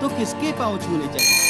तो किसके पाँव छूने चाहिए?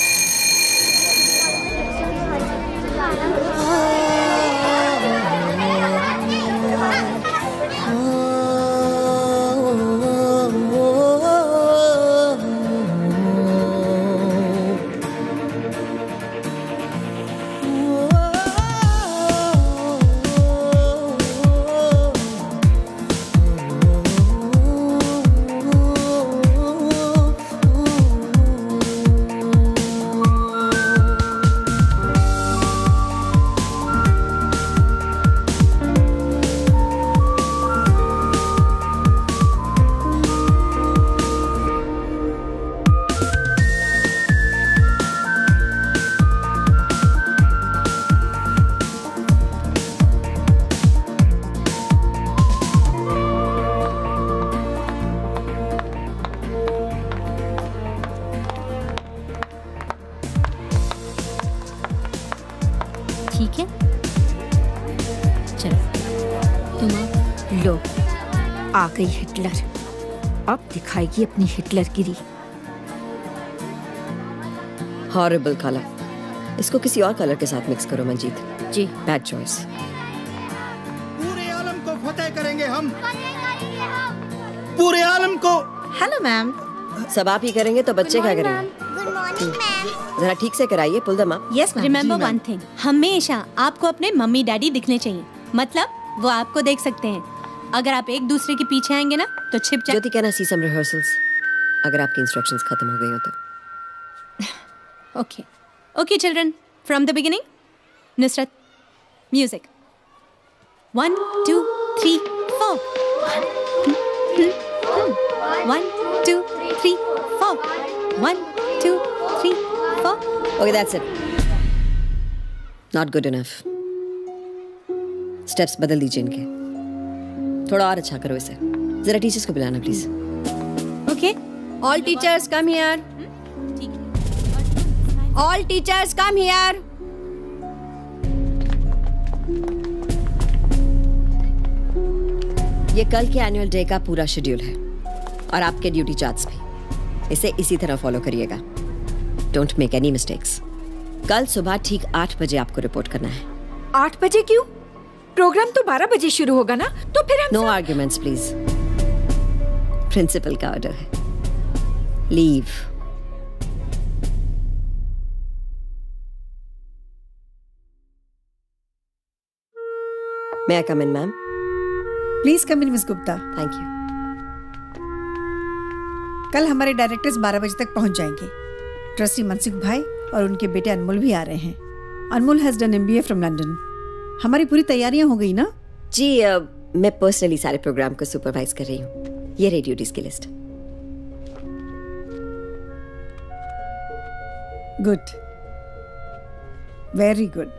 ठीक है, चलो तुम लो। आ गई हिटलर, अब दिखाएगी अपनी हिटलरगिरी। हॉरिबल कलर, इसको किसी और कलर के साथ मिक्स करो मंजीत। जी। Bad choice. पूरे आलम को फतेह करेंगे हम, पूरे आलम को। Hello ma'am. सब आप ही करेंगे तो बच्चे क्या करेंगे? Good morning ma'am. जरा ठीक से कराइए, pull them up. Yes ma'am. Remember one thing, हमेशा आपको अपने मम्मी डैडी दिखने चाहिए, मतलब वो आपको देख सकते हैं। अगर आप एक दूसरे के पीछे आएंगे ना तो छिप जाए। ज्योति कहना सी सम रिहर्सल्स, अगर आपकी इंस्ट्रक्शंस खत्म हो गई हो तो। Okay okay children, from the beginning. Nusrat, music. 1 2 3 4। 1 2 3 4। 1 2 3 4। Okay, that's it. Not good enough. Steps बदल दीजिए इनके, थोड़ा और अच्छा करो इसे। जरा टीचर्स को बुलाना please. Okay, all teachers come here. All teachers come here. ये कल के एनुअल डे का पूरा शेड्यूल है और आपके ड्यूटी चार्ट्स भी। इसे इसी तरह फॉलो करिएगा। Don't make any mistakes. कल सुबह ठीक 8 बजे आपको रिपोर्ट करना है। 8 बजे क्यों? प्रोग्राम तो 12 बजे शुरू होगा ना, तो फिर हम नो आर्ग्यूमेंट्स प्लीज। प्रिंसिपल का ऑर्डर है। Leave. May I come in, ma'am? Please come in miss Gupta. Thank you. कल हमारे डायरेक्टर्स 12 बजे तक पहुंच जाएंगे। ट्रस्टी मनसुख भाई और उनके बेटे अनमोल भी आ रहे हैं। Anmol has done MBA from London. हमारी पूरी तैयारियां हो गई ना? जी, मैं पर्सनली सारे प्रोग्राम को सुपरवाइज कर रही हूँ। ये रही ड्यूटीज की list. Good, very good.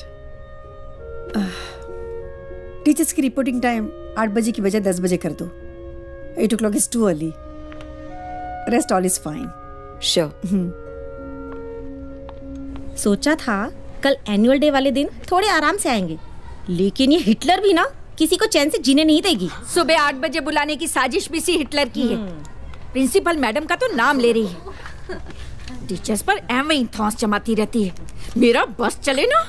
Teachers की रिपोर्टिंग टाइम 8 बजे की बजाय 10 बजे कर दो। 8 o'clock is too early. Rest all is fine. Sure. सोचा था कल एनुअल डे वाले दिन थोड़े आराम से आएंगे, लेकिन ये हिटलर भी ना किसी को चैन से जीने नहीं देगी। सुबह 8 बजे बुलाने की साजिश भी सी हिटलर की है। प्रिंसिपल मैडम का तो नाम ले रही है। टीचर्स पर एवं ही थौस जमाती रहती है। मेरा बस चले ना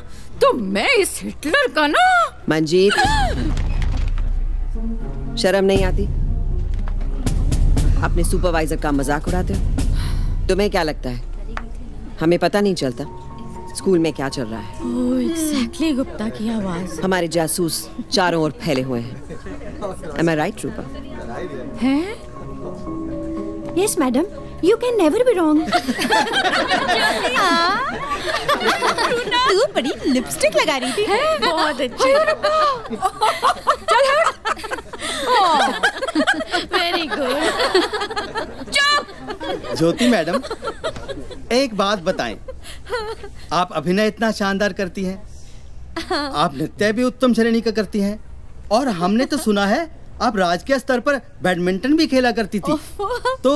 तो मैं इस हिटलर का ना। मंजीत, शर्म नहीं आती? अपने सुपरवाइजर का मजाक उड़ाते हो? तुम्हें क्या लगता है हमें पता नहीं चलता स्कूल में क्या चल रहा है? ओह एग्जैक्टली, गुप्ता की आवाज। हमारे जासूस चारों ओर फैले हुए हैं। Am I right, रूपा? हैं? Yes madam, you can never be wrong. तू बड़ी लिपस्टिक लगा रही थी। बहुत अच्छी। Very good. ज्योति मैडम, एक बात बताएं, आप अभिनय इतना शानदार करती हैं, आप नृत्य भी उत्तम श्रेणी का करती हैं, और हमने तो सुना है आप राज्य स्तर पर बैडमिंटन भी खेला करती थी। तो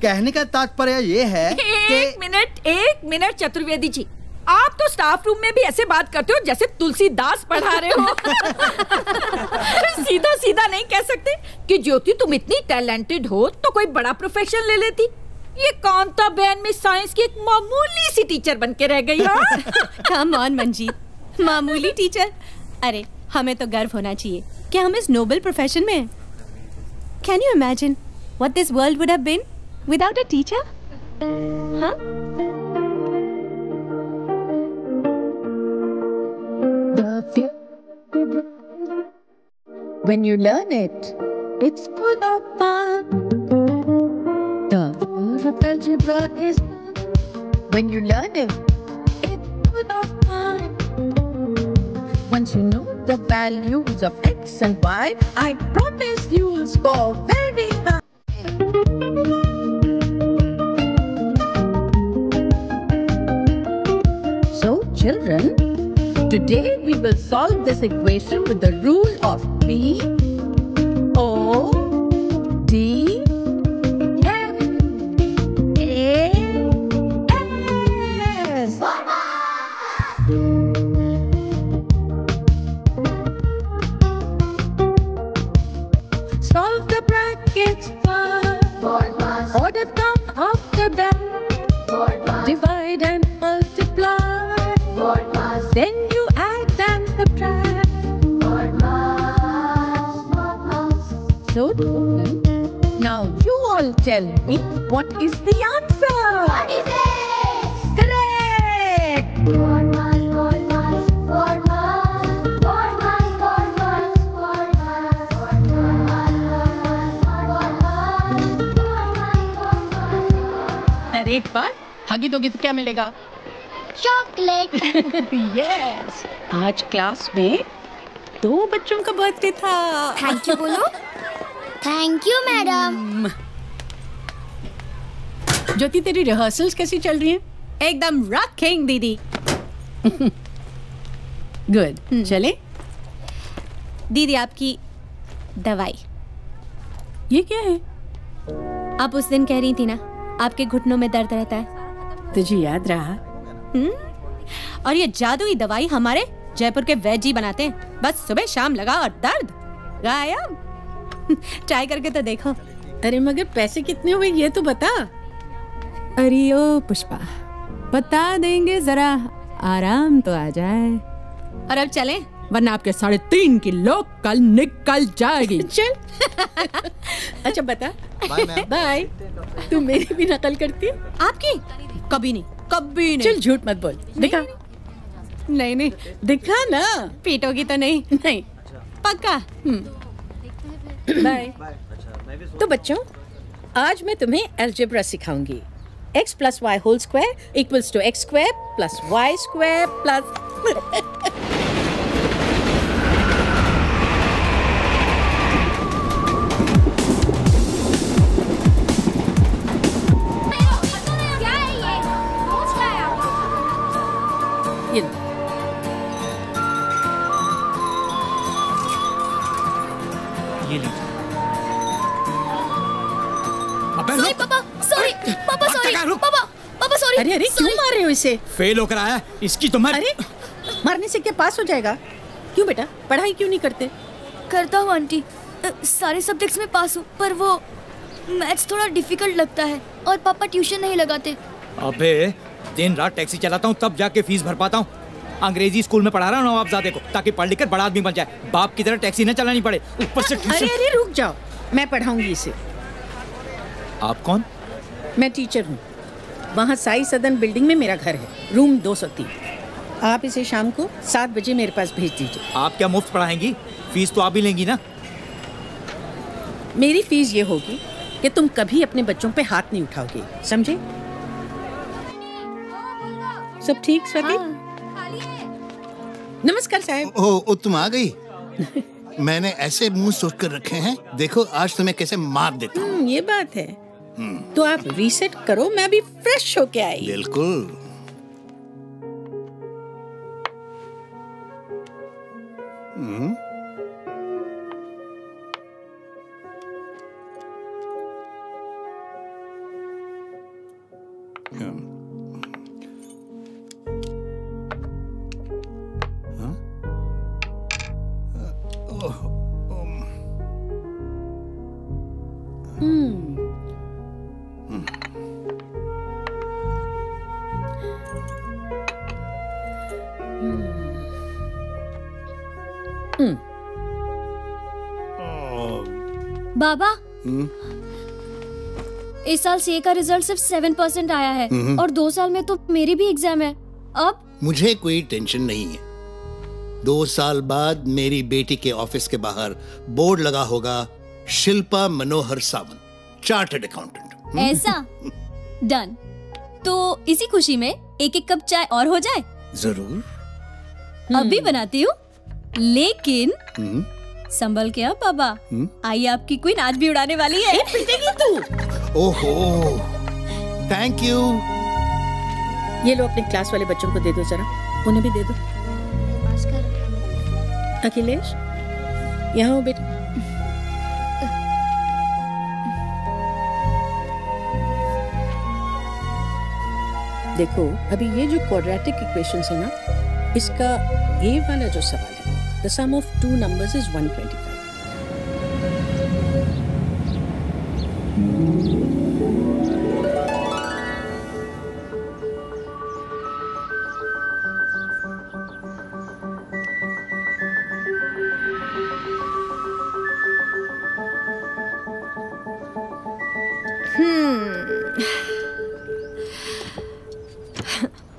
कहने का तात्पर्य ये है कि एक मिनट चतुर्वेदी जी, आप तो स्टाफ रूम में भी ऐसे बात करते हो जैसे तुलसीदास पढ़ा रहे हो। सीधा सीधा नहीं कह सकते कि ज्योति तुम इतनी टैलेंटेड हो तो कोई बड़ा प्रोफेशन ले लेती। ये कांता बहन में साइंस की एक मामूली सी टीचर बन के रह गई। कम ऑन मंजीत, मामूली टीचर। अरे हमें तो गर्व होना चाहिए कि हम इस नोबल प्रोफेशन में हैं। Can you imagine what this world would have been without a teacher? हाँ? When you learn it, it's full of fun. The word of algebra is when you learn it, it's full of fun. Once you know the values of x and y, I promise you will score very high. So, children, today we will solve this equation with the rule of P, O, D, M, A, S. Solve the brackets first. Or the sum after that. Divide and multiply. Then you add and subtract. So, now you all tell me what is the answer? What is it? Correct! अरे एक बार हगी दोगी तो क्या मिलेगा? Chocolate. Yes, आज class में 2 बच्चों का बर्थडे था। थैंक यू बोलो। Thank you madam. ज्योति, तेरी रिहर्सल्स कैसी चल रही हैं? एकदम रॉकिंग दीदी। गुड। चले? दीदी आपकी दवाई। ये क्या है? आप उस दिन कह रही थी ना आपके घुटनों में दर्द रहता है। तुझे याद रहा? और ये जादुई दवाई हमारे जयपुर के वैद्य जी बनाते हैं। बस सुबह शाम लगा और दर्द गायब। ट्राई करके तो देखो। अरे मगर पैसे कितने हुए ये तो बता। अरे ओ पुष्पा, बता देंगे, जरा आराम तो आ जाए। और अब चलें, वरना आपके 3.5 किलो कल निकल जाएगी। चल। अच्छा बता। बाय। तू मेरी भी नकल करती है? आपकी? कभी नहीं, कभी नहीं। चल झूठ मत बोल। दिखा। नहीं दिखा ना। पीटोगी तो नहीं? नहीं। पक्का? बाय। तो बच्चों, आज मैं तुम्हें algebra सिखाऊंगी। x + y² = x² + y² plus ये लीजिए। सॉरी पापा, सॉरी पापा, सॉरी पापा, पापा सॉरी। अरे क्यों मार रहे हो इसे? फेल होकर आया, इसकी तो मैं। अरे मारने से क्या पास हो जाएगा? क्यों बेटा, पढ़ाई क्यों नहीं करते? करता हूँ आंटी, सारे सब्जेक्ट्स में पास हूँ, पर वो मैथ्स थोड़ा डिफिकल्ट लगता है और पापा ट्यूशन नहीं लगाते। अबे दिन रात टैक्सी चलाता हूँ तब जाके फीस भर पाता हूँ। अंग्रेजी स्कूल में पढ़ा रहा हूँ नवाबजादे को, ताकि पढ़ लिख कर बड़ा आदमी बन जाए, बाप की तरह टैक्सी न चलानी पड़े, ऊपर से ट्यूशन। अरे रुक जाओ, मैं पढ़ाऊंगी इसे। आप कौन? मैं टीचर हूँ। वहाँ साई सदन बिल्डिंग में मेरा घर है, रूम 203। आप इसे शाम को 7 बजे मेरे पास भेज दीजिए। आप क्या मुफ्त पढ़ाएंगी? फीस तो आप ही लेंगी ना? मेरी फीस ये होगी कि तुम कभी अपने बच्चों पे हाथ नहीं उठाओगे, समझे? सब ठीक स्वाति? नमस्कार साहब। ओ तुम आ गई। मैंने ऐसे मुंह सोच कर रखे हैं, देखो आज तुम्हें कैसे मार देता हूँ। ये बात है। तो आप रीसेट करो, मैं अभी फ्रेश होके आई। बिल्कुल। बाबा, इस साल सीए का रिजल्ट सिर्फ 7% आया है और 2 साल में तो मेरी भी एग्जाम है। अब मुझे कोई टेंशन नहीं है। 2 साल बाद मेरी बेटी के ऑफिस के बाहर बोर्ड लगा होगा, शिल्पा मनोहर सावंत, चार्टर्ड अकाउंटेंट। ऐसा? डन। तो इसी खुशी में एक कप चाय और हो जाए? जरूर। अभी बनाती हूँ, लेकिन संभल के अब बाबा, आई आपकी क्वीन आज भी उड़ाने वाली है। पिटेगी तू। ओहो, थैंक यू। ये लो अपने क्लास वाले बच्चों को दे दो, जरा उन्हें भी दे दो। अखिलेश, यहाँ हो बेटा। देखो, अभी ये जो क्वाड्रेटिक इक्वेशंस है ना, इसका ये वाला जो सवाल है, the sum of 2 numbers is 125.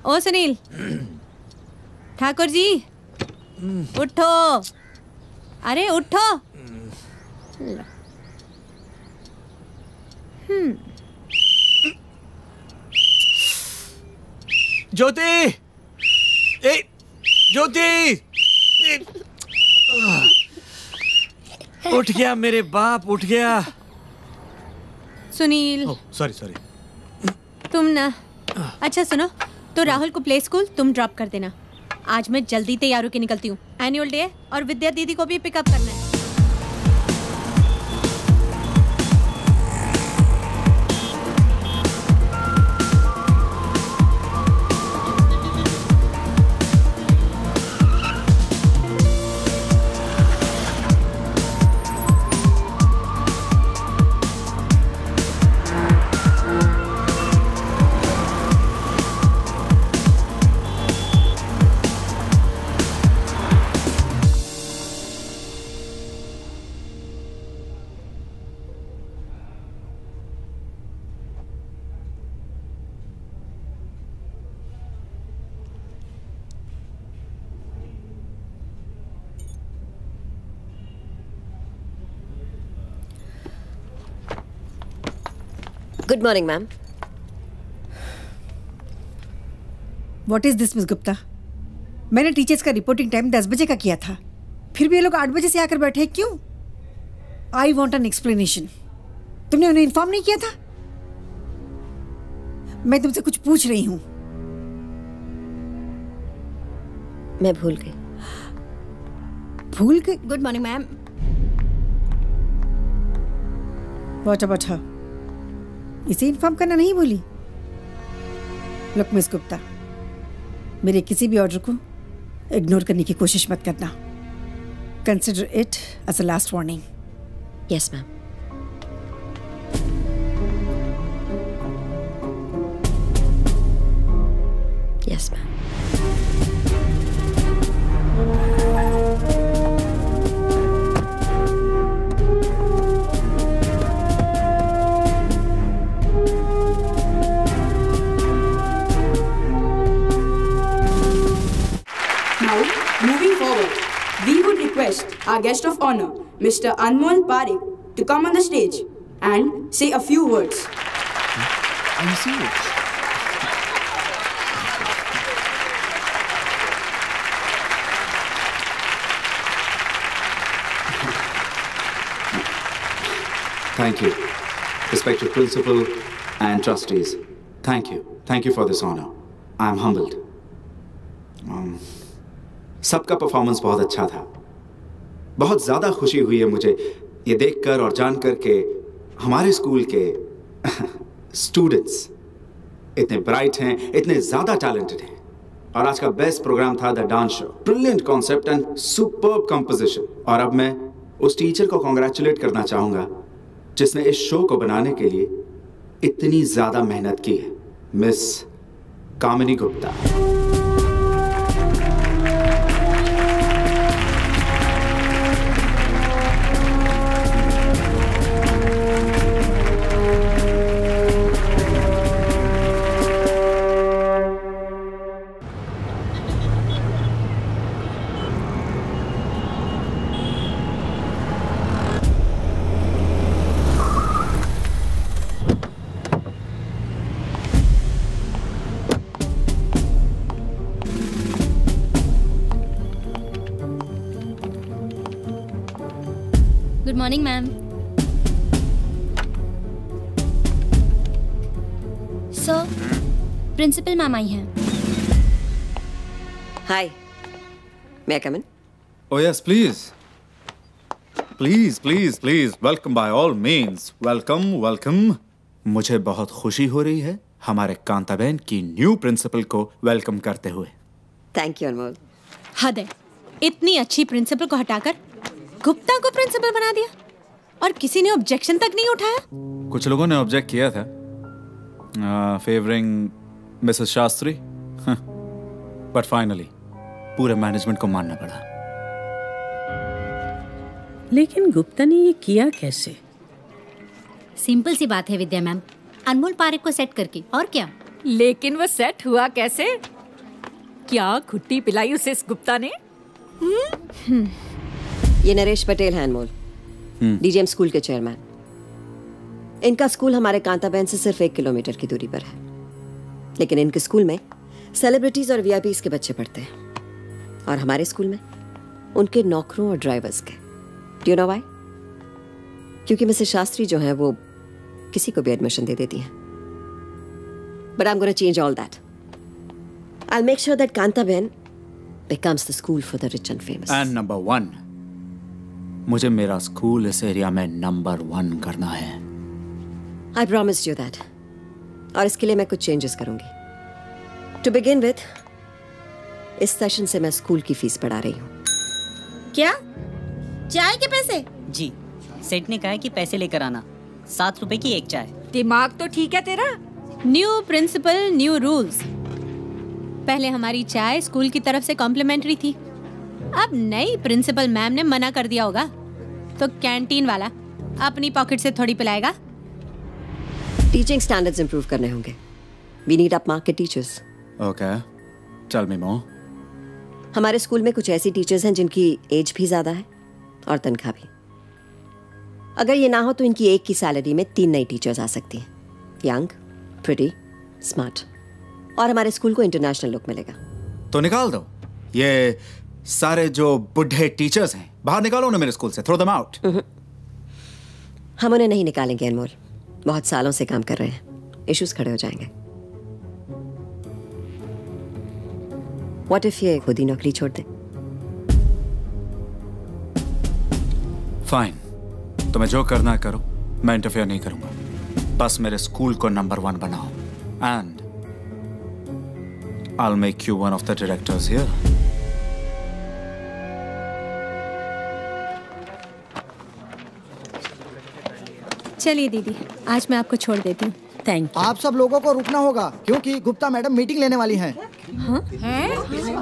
ओ सुनील, ठाकुर जी उठो, अरे उठो। ज्योति, ज्योति, उठ गया मेरे बाप, उठ गया। सुनील, सॉरी। तुम ना, अच्छा सुनो, तो राहुल को प्ले स्कूल तुम ड्रॉप कर देना। आज मैं जल्दी तैयार होकर निकलती हूँ, एनुअल डे है और विद्या दीदी को भी पिकअप करना है। Good morning ma'am. What is this miss Gupta? मैंने टीचर्स का रिपोर्टिंग टाइम 10 बजे का किया था, फिर भी ये लोग 8 बजे से आकर बैठे हैं, क्यों? I want an explanation. तुमने उन्हें इन्फॉर्म नहीं किया था? मैं तुमसे कुछ पूछ रही हूं। मैं भूल गई। भूल गई? Good morning ma'am. What about her? इसे इन्फॉर्म करना नहीं भूली? लुक मिस गुप्ता, मेरे किसी भी ऑर्डर को इग्नोर करने की कोशिश मत करना। Consider it as a last warning. Yes ma'am. Yes ma'am. Our guest of honor, Mr. Anmol Parekh, to come on the stage and say a few words. Are you serious? Thank you, respected principal and trustees. Thank you. Thank you for this honor. I am humbled. सबका performance बहुत अच्छा था। बहुत ज़्यादा खुशी हुई है मुझे ये देखकर और जानकर के हमारे स्कूल के स्टूडेंट्स इतने ब्राइट हैं, इतने ज़्यादा टैलेंटेड हैं। और आज का बेस्ट प्रोग्राम था the dance show. Brilliant concept and superb composition. और अब मैं उस टीचर को कॉन्ग्रेचुलेट करना चाहूँगा जिसने इस शो को बनाने के लिए इतनी ज़्यादा मेहनत की है, miss Kamini Gupta. Good morning ma'am. Sir, principal ma'am आई हैं। Hi, may I come in? Oh yes, please. Please. Welcome by all means. Welcome. मुझे बहुत खुशी हो रही है हमारे कांताबेन की न्यू प्रिंसिपल को वेलकम करते हुए। थैंक यू अनमोल। हद है, इतनी अच्छी प्रिंसिपल को हटाकर गुप्ता को प्रिंसिपल बना दिया और किसी ने ऑब्जेक्शन तक नहीं उठाया। कुछ लोगों ने ऑब्जेक्ट किया था, favouring Mrs Shastri, but finally पूरे मैनेजमेंट को मानना पड़ा। लेकिन गुप्ता ने ये किया कैसे? सिंपल सी बात है विद्या मैम, अनमोल पारेख को सेट करके, और क्या। लेकिन वो सेट हुआ कैसे? क्या खुट्टी पिलाई उसे इस गुप्ता ने? ये नरेश पटेल हैं अनमोल, डीजीएम स्कूल के चेयरमैन। इनका स्कूल हमारे कांताबेन से सिर्फ 1 किलोमीटर की दूरी पर है, लेकिन इनके स्कूल में सेलिब्रिटीज और वीआईपीज के बच्चे पढ़ते हैं और हमारे स्कूल में उनके नौकरों और ड्राइवर्स के। Do you know why? क्योंकि मिसेस शास्त्री जो है वो किसी को भी एडमिशन दे देती हैं। But I am gonna change all that. I will make sure that Kantaben becomes the school for the rich and famous. And number 1, मुझे मेरा स्कूल इस एरिया में नंबर 1 करना है। I promised you that. और इसके लिए मैं कुछ चेंजेस करूंगी। To begin with, इस सेशन से मैं स्कूल की फीस बढ़ा रही हूँ। क्या? चाय के पैसे? जी, सेठ ने कहा है कि पैसे लेकर आना, 7 रुपए की एक चाय। दिमाग तो ठीक है तेरा? New principal, new rules. पहले हमारी चाय स्कूल की तरफ से कॉम्प्लीमेंट्री थी, अब नई प्रिंसिपल मैम ने मना कर दिया होगा, तो कैंटीन वाला अपनी पॉकेट से थोड़ी पिलाएगा। टीचिंग स्टैंडर्ड्स इंप्रूव करने होंगे। We need up market teachers. Okay, tell me more. हमारे स्कूल में कुछ ऐसी टीचर्स हैं जिनकी एज भी ज्यादा है और तनख्वाह भी। अगर ये ना हो तो इनकी एक की सैलरी में 3 नई टीचर्स आ सकती हैं। यंग, प्रिटी, स्मार्ट, और हमारे स्कूल को इंटरनेशनल लुक मिलेगा। तो निकाल दो ये सारे जो बुढ़े टीचर्स हैं, बाहर निकालो उन्हें मेरे स्कूल से, थ्रो देम आउट। हम उन्हें नहीं निकालेंगे अनमोल, बहुत सालों से काम कर रहे हैं, इश्यूज खड़े हो जाएंगे। व्हाट इफ ये खुद ही नौकरी छोड़ दे? फाइन, तुम्हें जो करना है करो, मैं इंटरफेयर नहीं करूंगा। बस मेरे स्कूल को नंबर 1 बनाओ, and I'll make you one of the directors here. चलिए दीदी, आज मैं आपको छोड़ देती हूँ। Thank you. आप सब लोगों को रुकना होगा क्योंकि गुप्ता मैडम मीटिंग लेने वाली हैं। हाँ?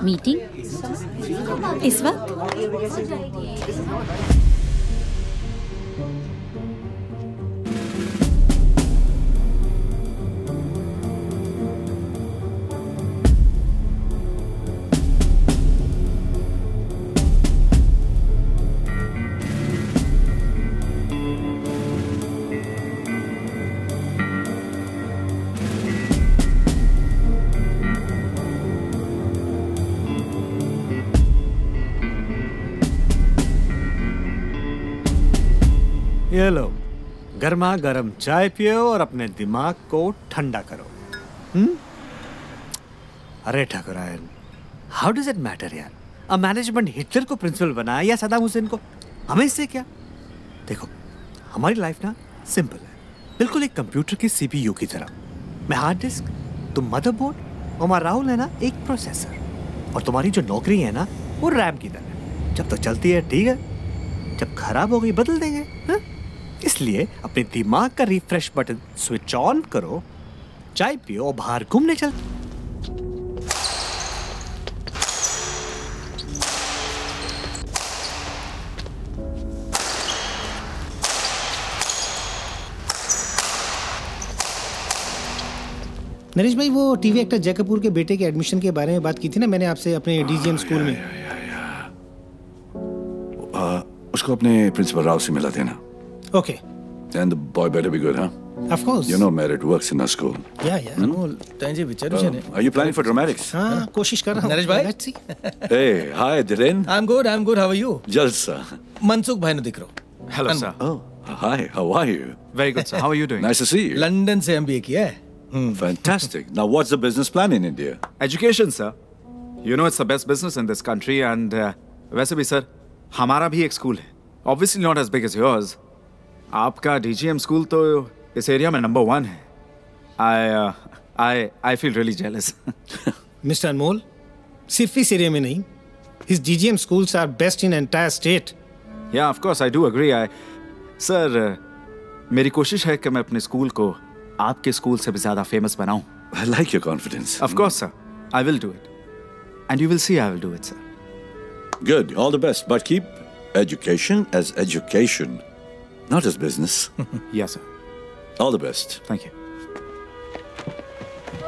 मीटिंग? इस वक्त? ये लो, गर्मा गर्म चाय पियो और अपने दिमाग को ठंडा करो। अरे ठाकुरायन, हाउ डज इट मैटर यार? अब मैनेजमेंट हिटलर को प्रिंसिपल बनाया या सद्दाम हुसैन को, हमें इससे क्या? देखो, हमारी लाइफ ना सिंपल है, बिल्कुल एक कंप्यूटर की सीपीयू की तरह। मैं हार्ड डिस्क, तुम मदरबोर्ड, और राहुल है ना एक प्रोसेसर, और तुम्हारी जो नौकरी है ना वो रैम की तरह। जब तक चलती है ठीक है, जब खराब हो गई बदल देंगे। हा? इसलिए अपने दिमाग का रिफ्रेश बटन स्विच ऑन करो, चाय पियो और बाहर घूमने चल। नरेश भाई, वो टीवी एक्टर जय कपूर के बेटे के एडमिशन के बारे में बात की थी ना मैंने आपसे अपने डीजीएम स्कूल में। उसको अपने प्रिंसिपल राव से मिला देना। Okay. And the boy better be good, huh? Of course. You know merit works in our school. Yeah. तंजे विचारू छे ने। Are you planning for dramatics? हाँ, कोशिश कर रहा हूँ। नरेश भाई? Let's see. Hey, hi Dhiren. I'm good. How are you? जलसा। मनसुख भाई ने दिख रहा। Hello, sir. Oh, hi. How are you? Very good, sir. How are you doing? Nice to see you. London से MBA किया है. Fantastic. Now, what's the business plan in India? Education, sir. You know it's the best business in this country, and वैसे भी sir हमारा भी एक school है. Obviously not as big as yours. आपका DGM स्कूल तो इस एरिया में नंबर 1 है. I feel really jealous. Mr. Anmol, सिर्फ इस एरिया में नहीं. His DGM schools are best in entire state. Yeah, of course I do agree. Sir, मेरी कोशिश है कि मैं अपने स्कूल को आपके स्कूल से भी ज्यादा फेमस बनाऊं. I like your confidence. Of course, sir. I will do it. And you will see I will do it, sir. Good. All the best. But keep education as education, not as business. Yes, sir. All the best. Thank you.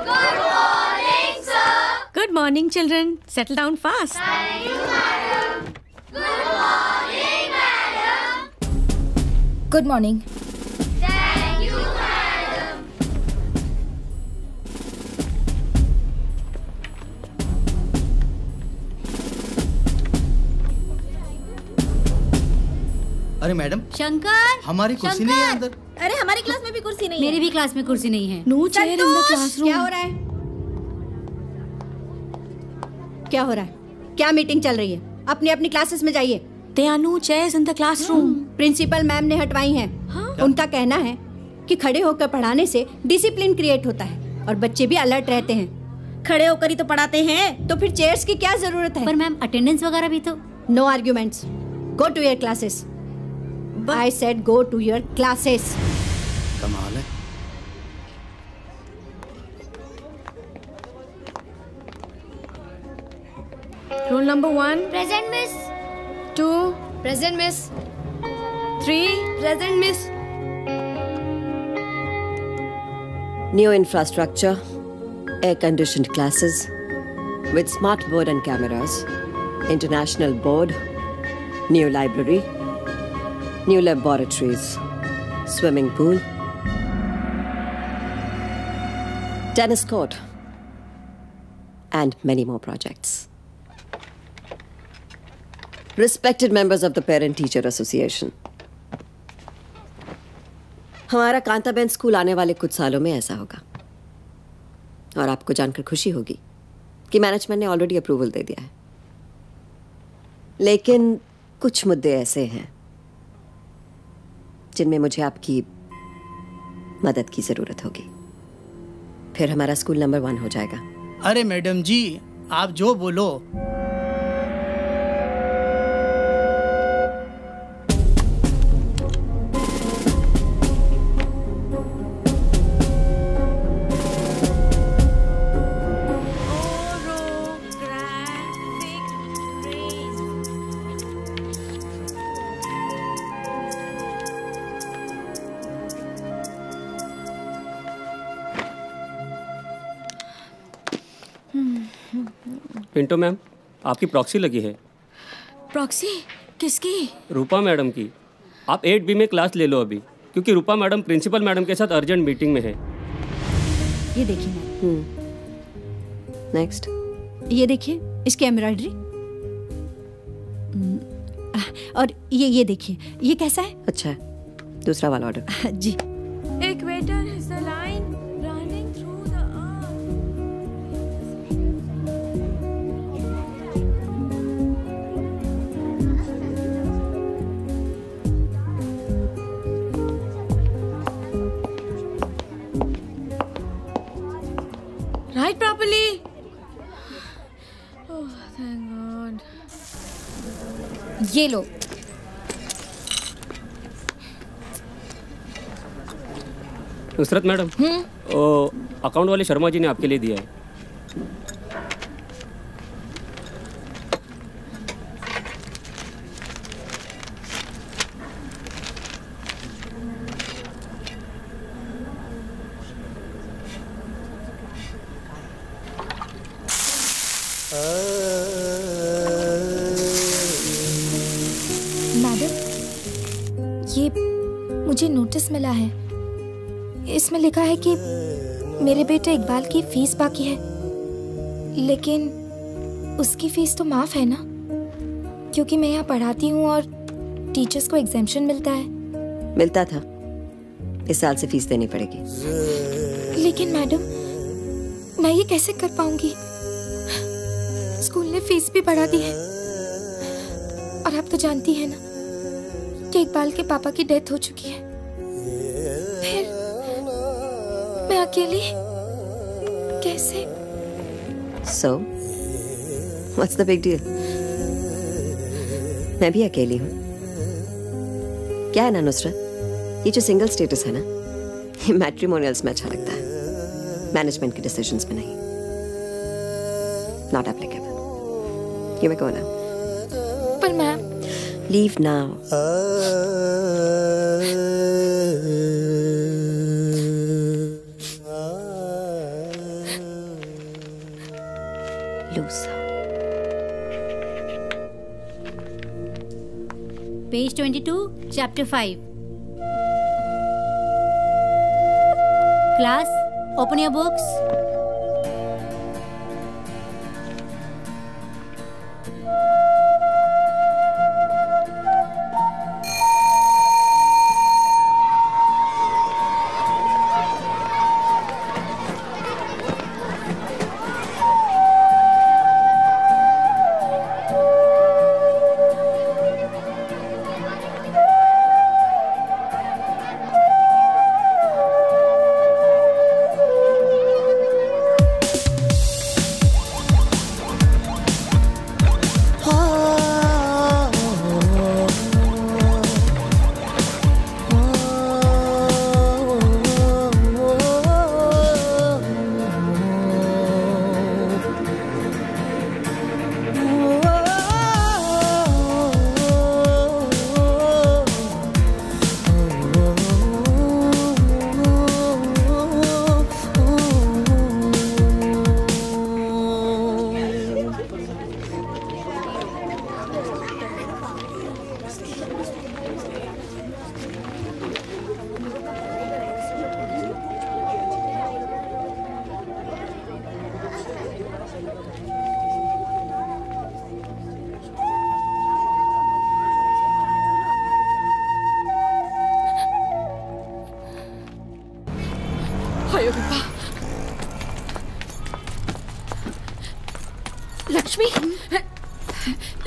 Good morning, sir. Good morning, children. Settle down fast. Thank you, madam. Good morning, madam. Good morning. Thank you, madam. अरे madam, Shankar, हमारी कुर्सी नहीं है अंदर. अरे हमारी class में भी कुर्सी नहीं है. मेरी भी क्लास में कुर्सी नहीं है. No chair in the classroom. क्या हो रहा है? क्या हो रहा है? क्या मीटिंग चल रही है? अपनी अपनी क्लासेस में जाइए. There are no chairs in the classroom. Principal ma'am ने हटवाई हैं. उनका कहना है कि खड़े होकर पढ़ाने से डिसिप्लिन क्रिएट होता है और बच्चे भी अलर्ट रहते हैं. खड़े होकर ही तो पढ़ाते हैं. तो फिर चेयर्स की क्या जरूरत है? पर मैम अटेंडेंस वगैरह भी तो. No arguments. Go to your classes. I said go to your classes. कमाल है. Roll number 1. Present, miss. 2. Present, miss. 3. Present, miss. New infrastructure, air-conditioned classes, with smart board and cameras, international board, new library, new laboratories, swimming pool, tennis court, and many more projects. Respected members of the Parent-Teacher Association, हमारा Kantaben school आने वाले कुछ सालों में ऐसा होगा और आपको जानकर खुशी होगी कि मैनेजमेंट ने ऑलरेडी अप्रूवल दे दिया है. लेकिन कुछ मुद्दे ऐसे हैं जिनमें मुझे आपकी मदद की जरूरत होगी. फिर हमारा स्कूल नंबर 1 हो जाएगा. अरे मैडम जी, आप जो बोलो. पिंटो मैम, आपकी प्रॉक्सी लगी है. प्रॉक्सी? किसकी? रूपा मैडम की. आप 8B में क्लास ले लो अभी, क्योंकि रूपा मैडम प्रिंसिपल मैडम के साथ अर्जेंट मीटिंग में है. ये देखिए. नेक्स्ट. ये देखिए, इसकी एम्ब्रॉयडरी. और ये देखिए, ये कैसा है? अच्छा है. दूसरा वाला ऑर्डर. जी. एक waiter is the line running through the Write properly. Oh, thank God. ये लो. नुसरत मैडम, अकाउंट वाले शर्मा जी ने आपके लिए दिया है. मैडम, ये मुझे नोटिस मिला है. इसमें लिखा है कि मेरे बेटे इकबाल की फीस बाकी है, लेकिन उसकी फीस तो माफ है ना, क्योंकि मैं यहाँ पढ़ाती हूँ और टीचर्स को एग्जेम्पशन मिलता है? मिलता था, इस साल से फीस देनी पड़ेगी। लेकिन मैडम, मैं ये कैसे कर पाऊंगी? स्कूल ने फीस भी बढ़ा दी है। और आप तो जानती हैं ना कि इकबाल के पापा की डेथ हो चुकी है। फिर मैं अकेली कैसे? So, what's the big deal? मैं भी अकेली हूँ। क्या है ना नुसरत, ये जो सिंगल स्टेटस है ना, ये मैट्रिमोनियल्स में अच्छा लगता है, मैनेजमेंट के डिसीजंस में नहीं। Not applicable. You may go now. पर ma'am, Leave now. Loser. Page 22, Chapter 5. Class, open your books.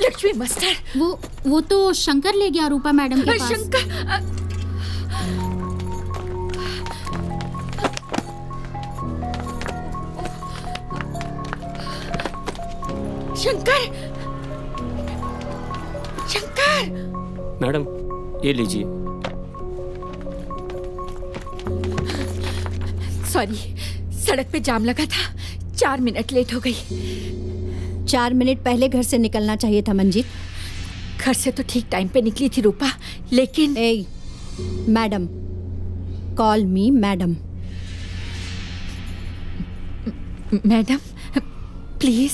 Lakshmi master, वो तो शंकर ले गया रूपा मैडम के पास। शंकर, शंकर, शंकर। मैडम ये लीजिए। सॉरी, सड़क पे जाम लगा था, 4 मिनट लेट हो गई। 4 मिनट पहले घर से निकलना चाहिए था मंजीत। घर से तो ठीक टाइम पे निकली थी रूपा, लेकिन madam, call me madam. Madam please.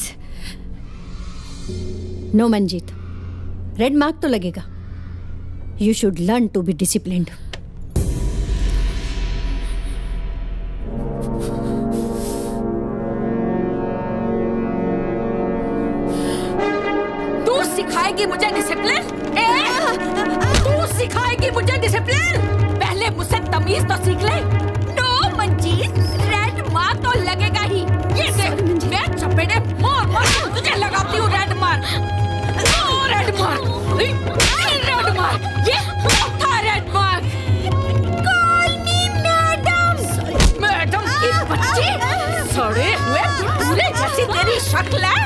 No Manjeet, red mark तो लगेगा। You should learn to be disciplined. सिखाएगी मुझे डिसिप्लिन? तू सिखाएगी मुझे डिसिप्लिन? पहले मुझसे तमीज तो सीख ले। नो मंजीत, रेड मार्क तो लगेगा ही। ये देख, मैं चपेटे मार तुझे लगाती हूँ red mark. Red mark, red mark, ये था red mark. Call me madam. Madam की बच्ची, सड़े हुए भूले जैसी तेरी शक्ल है।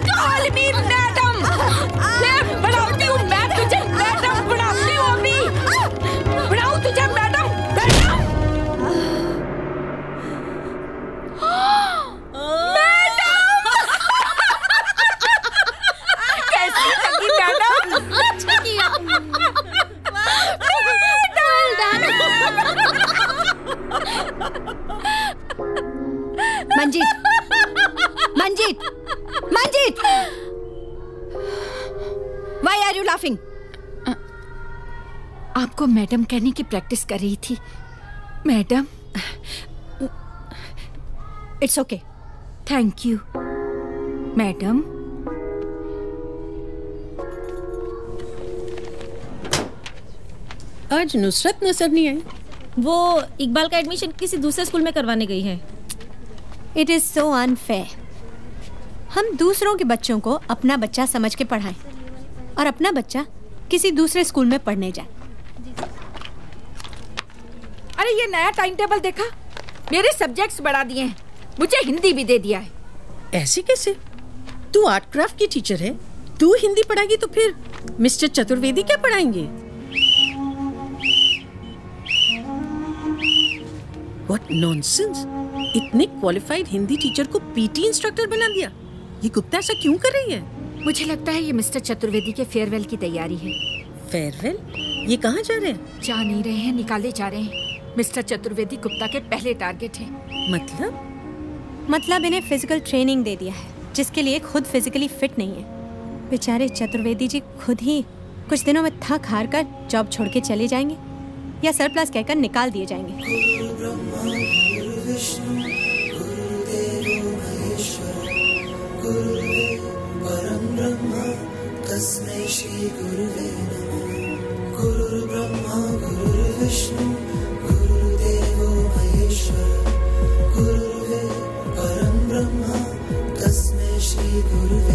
Call me madam. बनाती हूँ मैं तुझे मैडम, बनाती हूँ अभी। बनाऊँ तुझे मैडम, मैडम। मैडम कैसी लगी मैडम? अच्छा किया। Manjeet, Manjeet, Manjeet, Why are you laughing? आपको मैडम कहने की प्रैक्टिस कर रही थी। Madam. It's okay. Thank you madam. आज नुसरत नजर नहीं आई। वो इकबाल का एडमिशन किसी दूसरे स्कूल में करवाने गई है। It is so unfair. हम दूसरों के बच्चों को अपना बच्चा समझ के पढ़ाएं और अपना बच्चा किसी दूसरे स्कूल में पढ़ने जाए। अरे ये नया टाइम टेबल देखा, मेरे सब्जेक्ट्स बढ़ा दिए हैं, मुझे हिंदी भी दे दिया है। ऐसे कैसे? तू आर्ट क्राफ्ट की टीचर है, तू हिंदी पढ़ाएगी तो फिर मिस्टर चतुर्वेदी क्या पढ़ाएंगे? What nonsense! इतने क्वालिफाइड हिंदी टीचर को पीटी इंस्ट्रक्टर बना दिया। ये गुप्ता ऐसा क्यों कर रही है? मुझे लगता है ये मिस्टर चतुर्वेदी के फेयरवेल की तैयारी है। फेयरवेल? ये कहाँ जा रहे हैं? जा नहीं रहे हैं, निकाले जा रहे हैं। मिस्टर चतुर्वेदी गुप्ता के पहले टारगेट हैं। मतलब इन्हें फिजिकल ट्रेनिंग दे दिया है जिसके लिए खुद फिजिकली फिट नहीं है। बेचारे चतुर्वेदी जी खुद ही कुछ दिनों में थक हार कर जॉब छोड़ के चले जाएंगे या सरप्लस कहकर निकाल दिए जाएंगे। तस्मै श्री गुरुवे नमः। गुरुर्ब्रह्मा गुरुर्विष्णु गुरुर्देवो महेश्वर गुरुर्वे परं ब्रह्म तस्मै श्री गुरुवे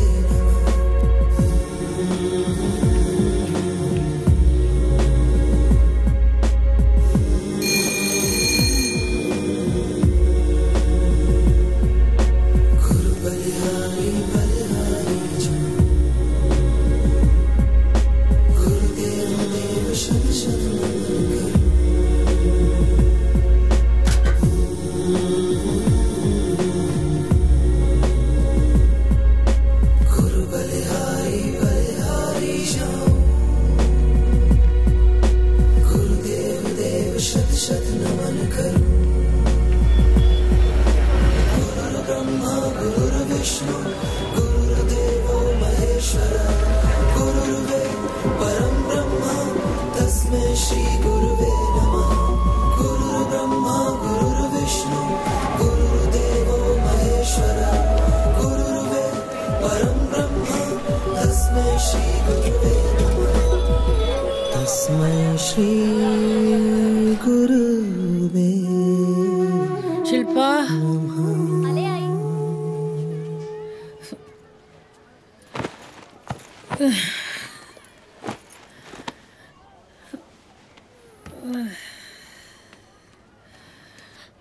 शिल्पा,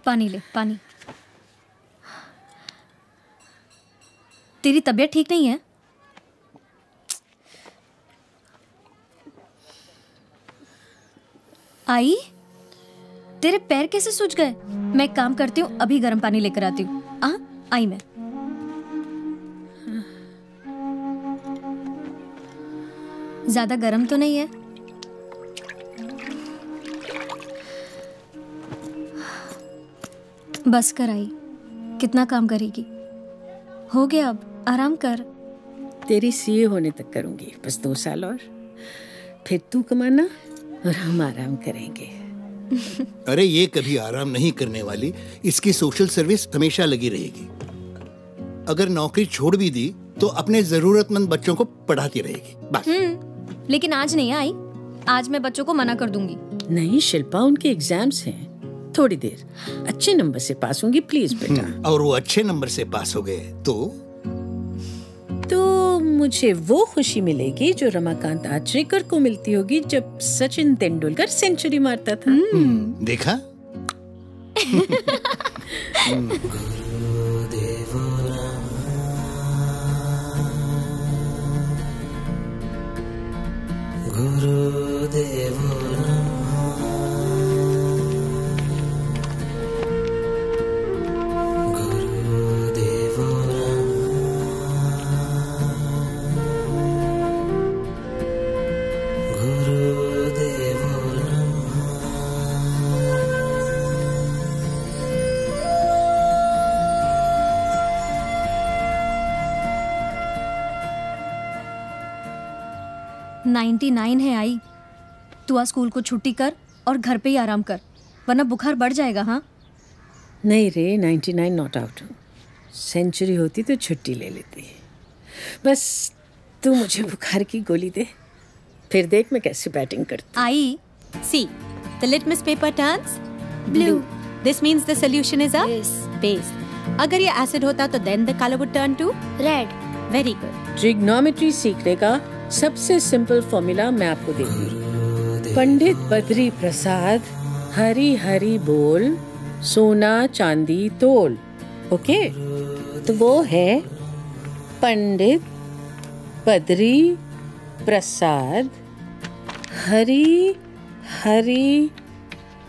पानी ले, पानी। तेरी तबीयत ठीक नहीं है? आई, तेरे पैर कैसे सूज गए? मैं एक काम करती हूँ, अभी गर्म पानी लेकर आती हूँ। आई मैं। ज्यादा गर्म तो नहीं है? बस कर आई, कितना काम करेगी? हो गया, अब आराम कर। तेरी सीए होने तक करूंगी, बस 2 साल और, फिर तू कमाना और हम आराम करेंगे। अरे ये कभी आराम नहीं करने वाली, इसकी सोशल सर्विस हमेशा लगी रहेगी। अगर नौकरी छोड़ भी दी तो अपने जरूरतमंद बच्चों को पढ़ाती रहेगी बस। लेकिन आज नहीं आई, आज मैं बच्चों को मना कर दूंगी। नहीं शिल्पा, उनके एग्जाम्स हैं, थोड़ी देर अच्छे नंबर से पास होंगी, प्लीज बेटा। और वो अच्छे नंबर से पास हो गए तो मुझे वो खुशी मिलेगी जो रमाकांत आचरेकर को मिलती होगी जब सचिन तेंदुलकर सेंचुरी मारता था। देखा? गुरुदेवो $99 है आई। तू आज स्कूल को छुट्टी कर और घर पे ही आराम कर, वरना बुखार बढ़ जाएगा। हाँ नहीं रे, 99 नॉट आउट। सेंचुरी होती तो छुट्टी ले लेती। बस तू मुझे बुखार की गोली दे, फिर देख मैं कैसे बैटिंग करती। आई, See, the litmus paper turns blue. This means the solution is a base. अगर ये acid होता तो then the color would turn to red. Very good. Trigonometry सीखने का सबसे सिंपल फॉर्मूला मैं आपको देती हूँ। पंडित बद्री प्रसाद हरी हरी बोल सोना चांदी तोल। ओके, तो वो है पंडित बद्री प्रसाद हरी हरी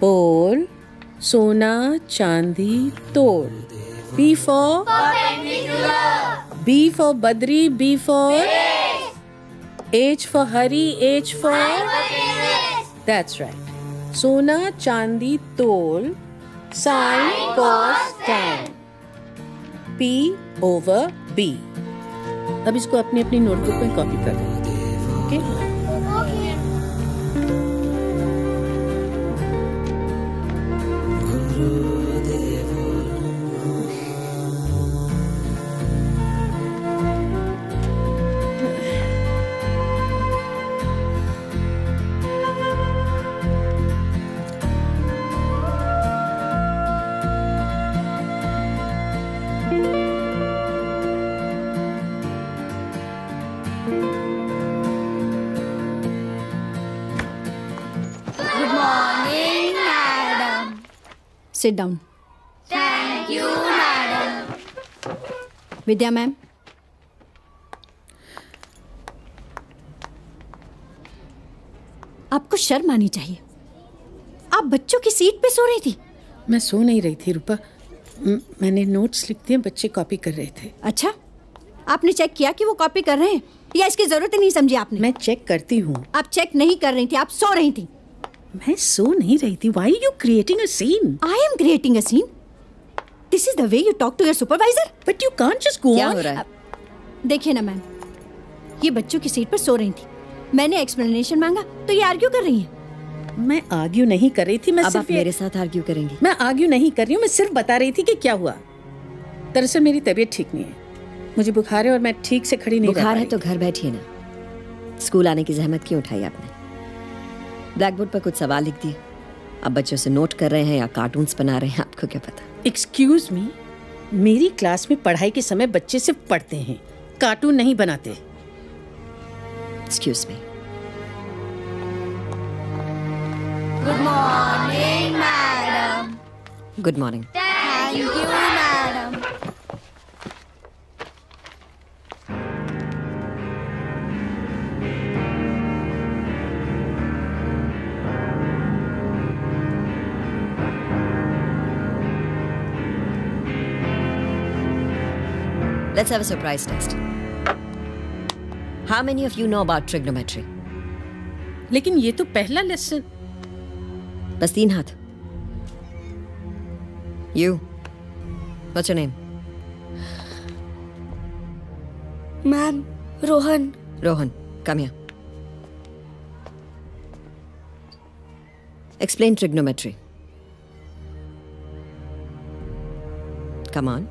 बोल सोना चांदी तोल। B for B for Badri, B for H for Hari, H for That's right. Sona Chandi Tol Sin Cos Tan P over B. अब इसको अपनी अपनी नोटबुक में कॉपी कर दो। Okay? Sit down. Thank you, madam. Vidya ma'am, आपको शर्म आनी चाहिए। आप बच्चों की सीट पे सो रही थी। मैं सो नहीं रही थी रूपा, मैंने नोट्स लिख दिए, बच्चे कॉपी कर रहे थे। अच्छा, आपने चेक किया कि वो कॉपी कर रहे हैं या इसकी जरूरत ही नहीं समझी आपने? मैं चेक करती हूँ। आप चेक नहीं कर रही थी, आप सो रही थी। मैं सो नहीं रही थी। Why are you creating a scene? I am creating a scene. This is the way you talk to your supervisor. But you can't just go on. क्या हो रहा है? देखिए ना मैम, ये बच्चों की सीट पर सो रही थी। मैंने एक्सप्लेनेशन मांगा तो ये आर्ग्यू कर रही हैं। मैं आर्ग्यू नहीं कर रही थी। मैं अब सिर्फ आप मेरे साथ आर्ग्यू करेंगी? मैं आर्ग्यू नहीं कर रही हूँ, मैं सिर्फ बता रही थी कि क्या हुआ। दरअसल मेरी तबीयत ठीक नहीं है, मुझे बुखार है और मैं ठीक से खड़ी नहीं रह पा बुखार रही। है तो घर बैठिए ना। स्कूल आने की जहमत क्यों उठाई आपने? ब्लैक बोर्ड पर कुछ सवाल लिख दिए। अब बच्चों से नोट कर रहे हैं या कार्टून्स बना रहे हैं, आपको क्या पता? एक्सक्यूज मी, मेरी क्लास में पढ़ाई के समय बच्चे सिर्फ पढ़ते हैं, कार्टून नहीं बनाते। Excuse me. Good morning, madam. Good morning. Thank you, madam. Let's have a surprise test. How many of you know about trigonometry? लेकिन ये तो पहला लेसन। बस 3 हाथ। You. What's your name? Ma'am, Rohan. Rohan, come here. Explain trigonometry. Come on.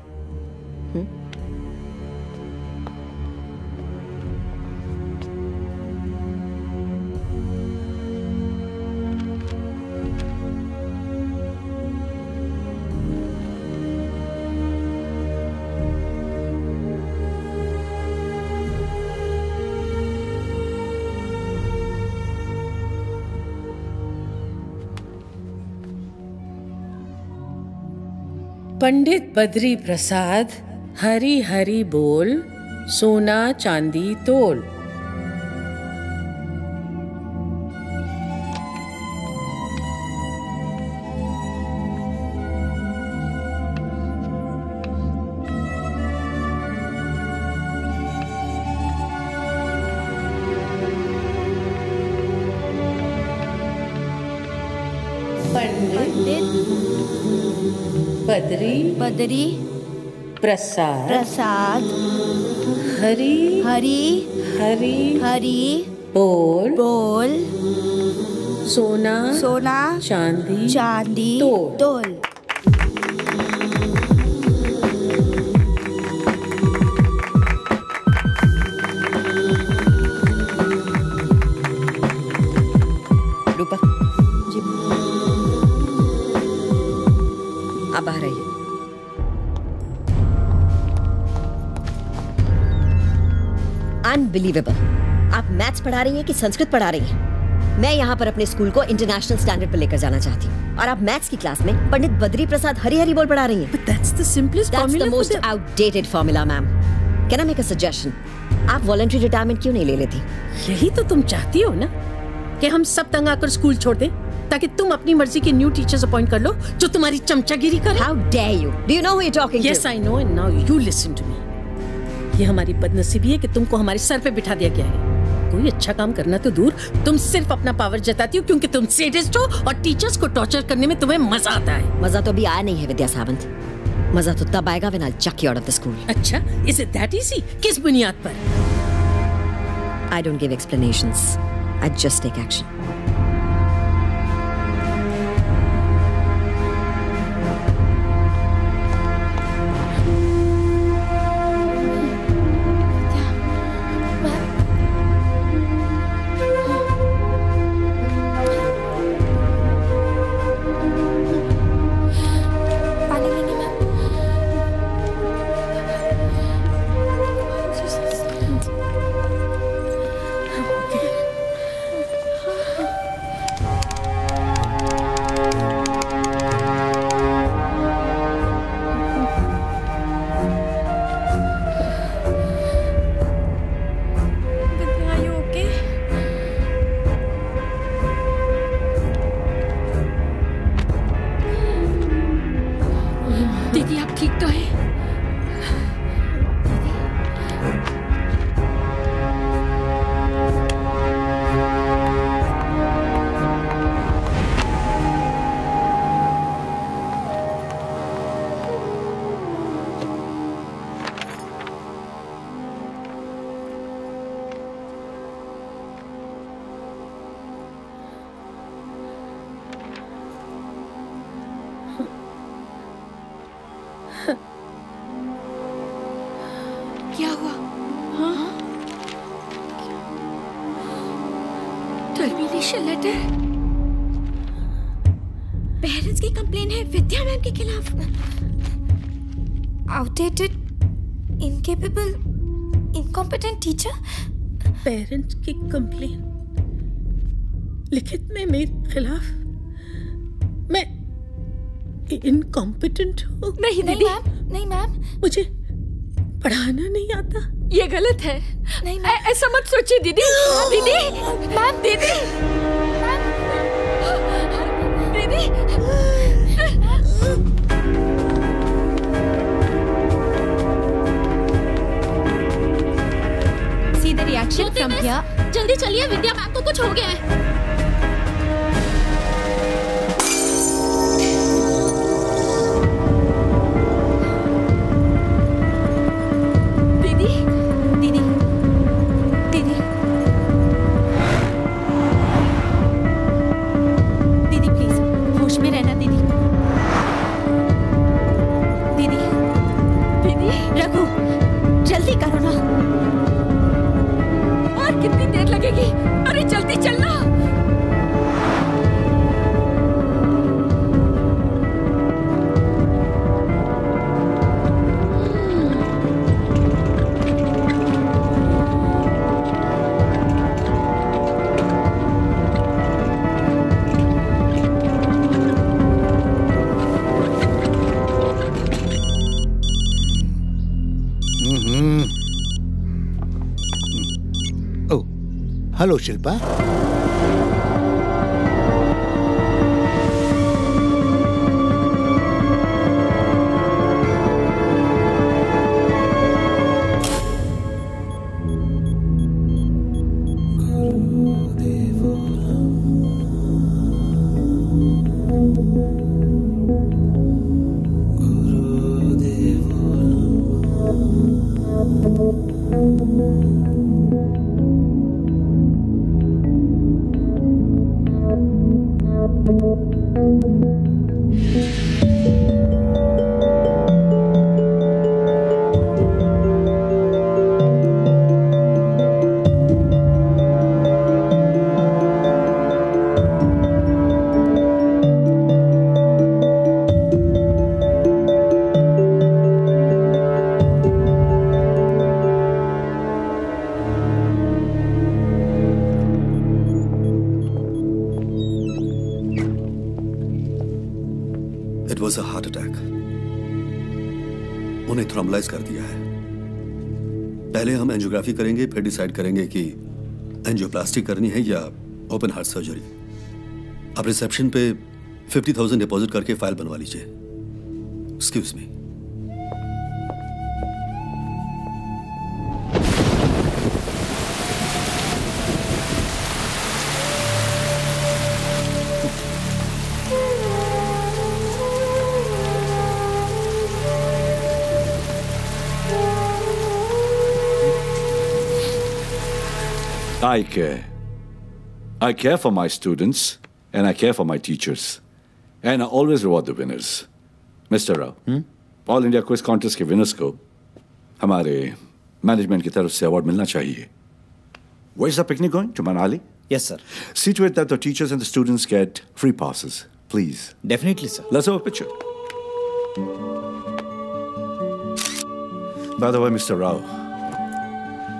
Pandit Badri Prasad Hari Hari बोल सोना चांदी तोल। पंडित बद्री प्रसाद हरी हरी बोल सोना चांदी तोल। रूपा अनबिलीवेबल। आप मैथ्स पढ़ा रही हैं कि संस्कृत पढ़ा रही हैं? मैं यहाँ पर अपने स्कूल को इंटरनेशनल स्टैंडर्ड पर लेकर जाना चाहती हूँ और आप मैथ्स की क्लास में पंडित बद्री प्रसाद हरिहरि बोल पढ़ा रही हैं। But that's the simplest formula. That's the most outdated formula, ma'am. Can I make a suggestion? आप वॉलंटरी रिटायरमेंट क्यों नहीं ले लेती? यही तो तुम चाहती हो ना कि हम सब तंग आकर स्कूल छोड़ दें ताकि तुम अपनी मर्जी के न्यू टीचर्स अपॉइंट कर लो जो तुम्हारी चमचागिरी करे। How dare you? Do you know who you're talking to? Yes, I know, and now you listen to me. ये हमारी बदनसीबी है कि तुमको हमारे सर पे बिठा दिया गया है। कोई अच्छा काम करना तो दूर, तुम सिर्फ अपना पावर जताती हो क्योंकि तुम सेडिस्ट हो और टीचर्स को टॉर्चर करने में तुम्हें मजा आता है। मजा तो अभी आया नहीं है विद्या सावंत। मजा तो तब आएगा when I'll chuck you out of the school. अच्छा, is it that easy? किस बुनियाद पर? I don't give explanations. I just take action. दीदी आप ठीक तो है? क्या हुआ? हाँ? Termination letter? पेरेंट्स की कंप्लेन है विद्या मैम के खिलाफ। Outdated, incapable, incompetent teacher. Parents की कंप्लेन लिखित में मेरे खिलाफ? मैं इनकॉम्पिटेंट हूँ? नहीं दीदी, नहीं मैम, मुझे पढ़ाना नहीं आता। ये गलत है। नहीं मैम, ऐसा मत सोचिए दीदी। दीदी, मैम, दीदी, दीदी। See the reaction from here. जल्दी चलिए, विद्या मैम को कुछ हो गया है। कितनी देर लगेगी? अरे जल्दी चलना। Hello Shilpa. was a heart attack. उन्हें थ्रोम्बोलाइज कर दिया है। पहले हम एंजियोग्राफी करेंगे, फिर डिसाइड करेंगे कि एंजियोप्लास्टी करनी है या ओपन हार्ट सर्जरी। आप रिसेप्शन पे 50,000 डिपॉजिट करके फाइल बनवा लीजिए। Excuse me. I care. I care for my students and I care for my teachers. And I always reward the winners. Mr. Rao, All India Quiz Contest के winners को हमारे management की तरफ से award मिलना चाहिए. Where's the picnic going? To Manali? Yes, sir. See to it that the teachers and the students get free passes, please. Definitely, sir. Let's have a picture. By the way, Mr. Rao,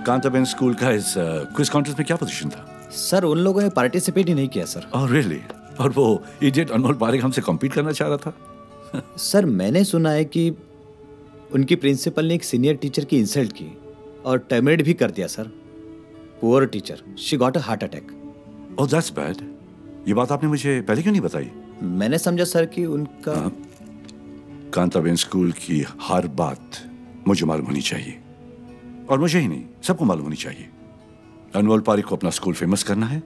Kantaben school का इस quiz contest में क्या position था? Sir उन लोगों ने participate ही नहीं किया सर। Oh really? और वो इडियट अनमोल पारेख हमसे कॉम्पीट करना चाह रहा था? सर मैंने सुना है कि उनकी प्रिंसिपल ने एक सीनियर टीचर की इंसल्ट की और टर्मिनेट भी कर दिया sir. Poor teacher, she got a heart attack. Oh that's bad. ये बात आपने मुझे पहले क्यों नहीं बताई? मैंने समझा सर कि उनका कांताबेन स्कूल की हर बात मुझे मालूम होनी चाहिए, और मुझे ही नहीं सबको मालूम होनी चाहिए। अनमोल पारेख को अपना स्कूल फेमस करना है।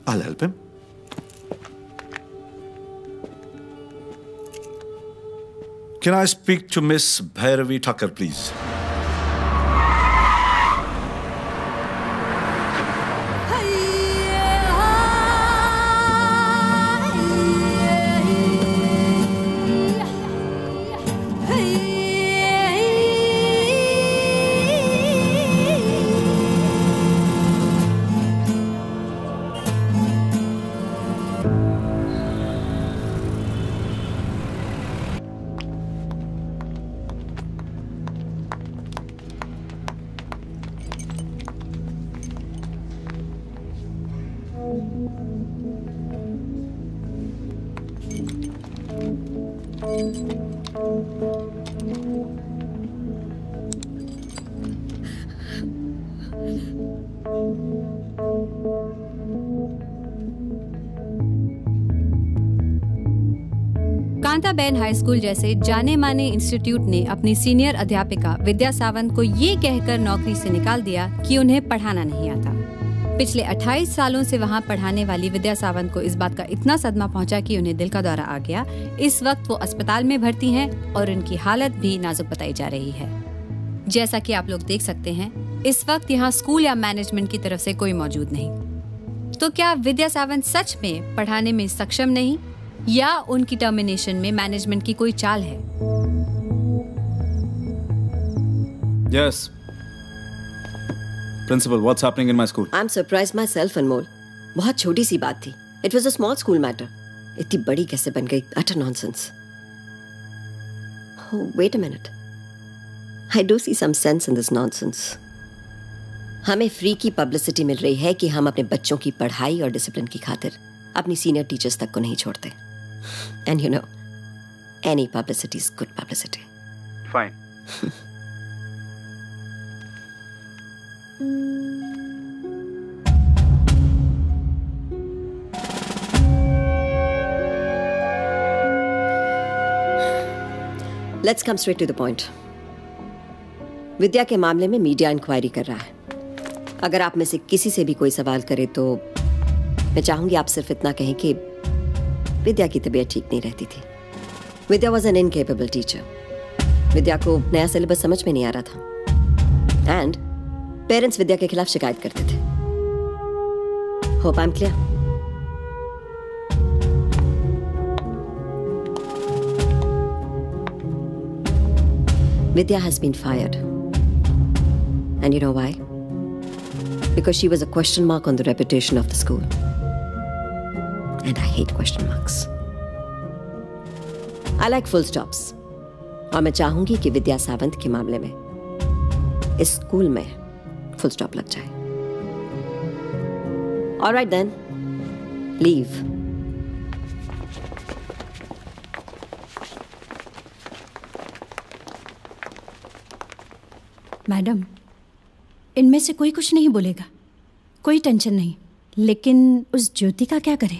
I'll help him. Can I speak to Miss Bhairavi Thakur, please? Kantaben high school जैसे जाने माने इंस्टीट्यूट ने अपनी सीनियर अध्यापिका विद्या सावंत को ये कहकर नौकरी से निकाल दिया कि उन्हें पढ़ाना नहीं आता। पिछले 28 सालों से वहां पढ़ाने वाली विद्या सावंत को इस बात का इतना सदमा पहुंचा कि उन्हें दिल का दौरा आ गया। इस वक्त वो अस्पताल में भर्ती हैं और उनकी हालत भी नाजुक बताई जा रही है। जैसा कि आप लोग देख सकते हैं, इस वक्त यहाँ स्कूल या मैनेजमेंट की तरफ से कोई मौजूद नहीं। तो क्या विद्या सावंत सच में पढ़ाने में सक्षम नहीं, या उनकी टर्मिनेशन में मैनेजमेंट की कोई चाल है? Yes. Principal, what's happening in my school? I'm surprised myself, Anmol. बहुत छोटी सी बात थी. It was a small school matter. इतनी बड़ी कैसे बन गई? Utter nonsense. Oh, wait a minute. I do see some sense in this nonsense. हमें फ्री की पब्लिसिटी मिल रही है कि हम अपने बच्चों की पढ़ाई और डिसिप्लिन की खातिर अपनी सीनियर टीचर्स तक को नहीं छोड़ते। And you know, any publicity is good publicity. Fine. Let's come straight to the point. विद्या के मामले में मीडिया इंक्वायरी कर रहा है। अगर आप में से किसी से भी कोई सवाल करे तो मैं चाहूंगी आप सिर्फ इतना कहें कि विद्या की तबीयत ठीक नहीं रहती थी। विद्या वॉज एन इनकेपेबल टीचर। विद्या को नया सिलेबस समझ में नहीं आ रहा था एंड पेरेंट्स विद्या के खिलाफ शिकायत करते थे। Hope I am clear? Vidya has been fired. And you know why? Because she was a question mark on the reputation of the school. And I hate question marks. I like full stops. और मैं चाहूंगी कि विद्या सावंत के मामले में इस school में full stop लग जाए. All right then. Leave. Madam, इनमें से कोई कुछ नहीं बोलेगा, कोई टेंशन नहीं। लेकिन उस ज्योति का क्या करें?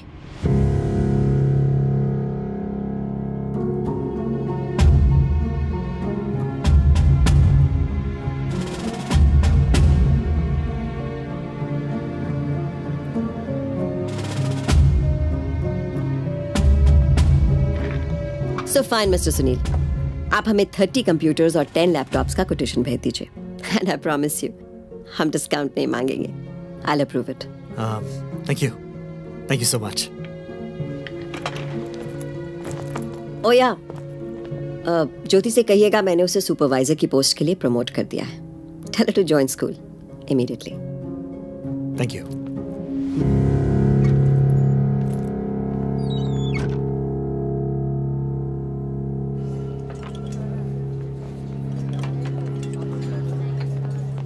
So fine, Mr. सुनील, आप हमें 30 कंप्यूटर्स और 10 लैपटॉप्स का कोटेशन भेज दीजिए। And I promise you, हम डिस्काउंट नहीं मांगेंगे। I'll approve it. Thank you. Thank you so much. Oh yeah, ज्योति से कहिएगा मैंने उसे सुपरवाइजर की पोस्ट के लिए प्रमोट कर दिया है। Tell her to join school immediately. Thank you.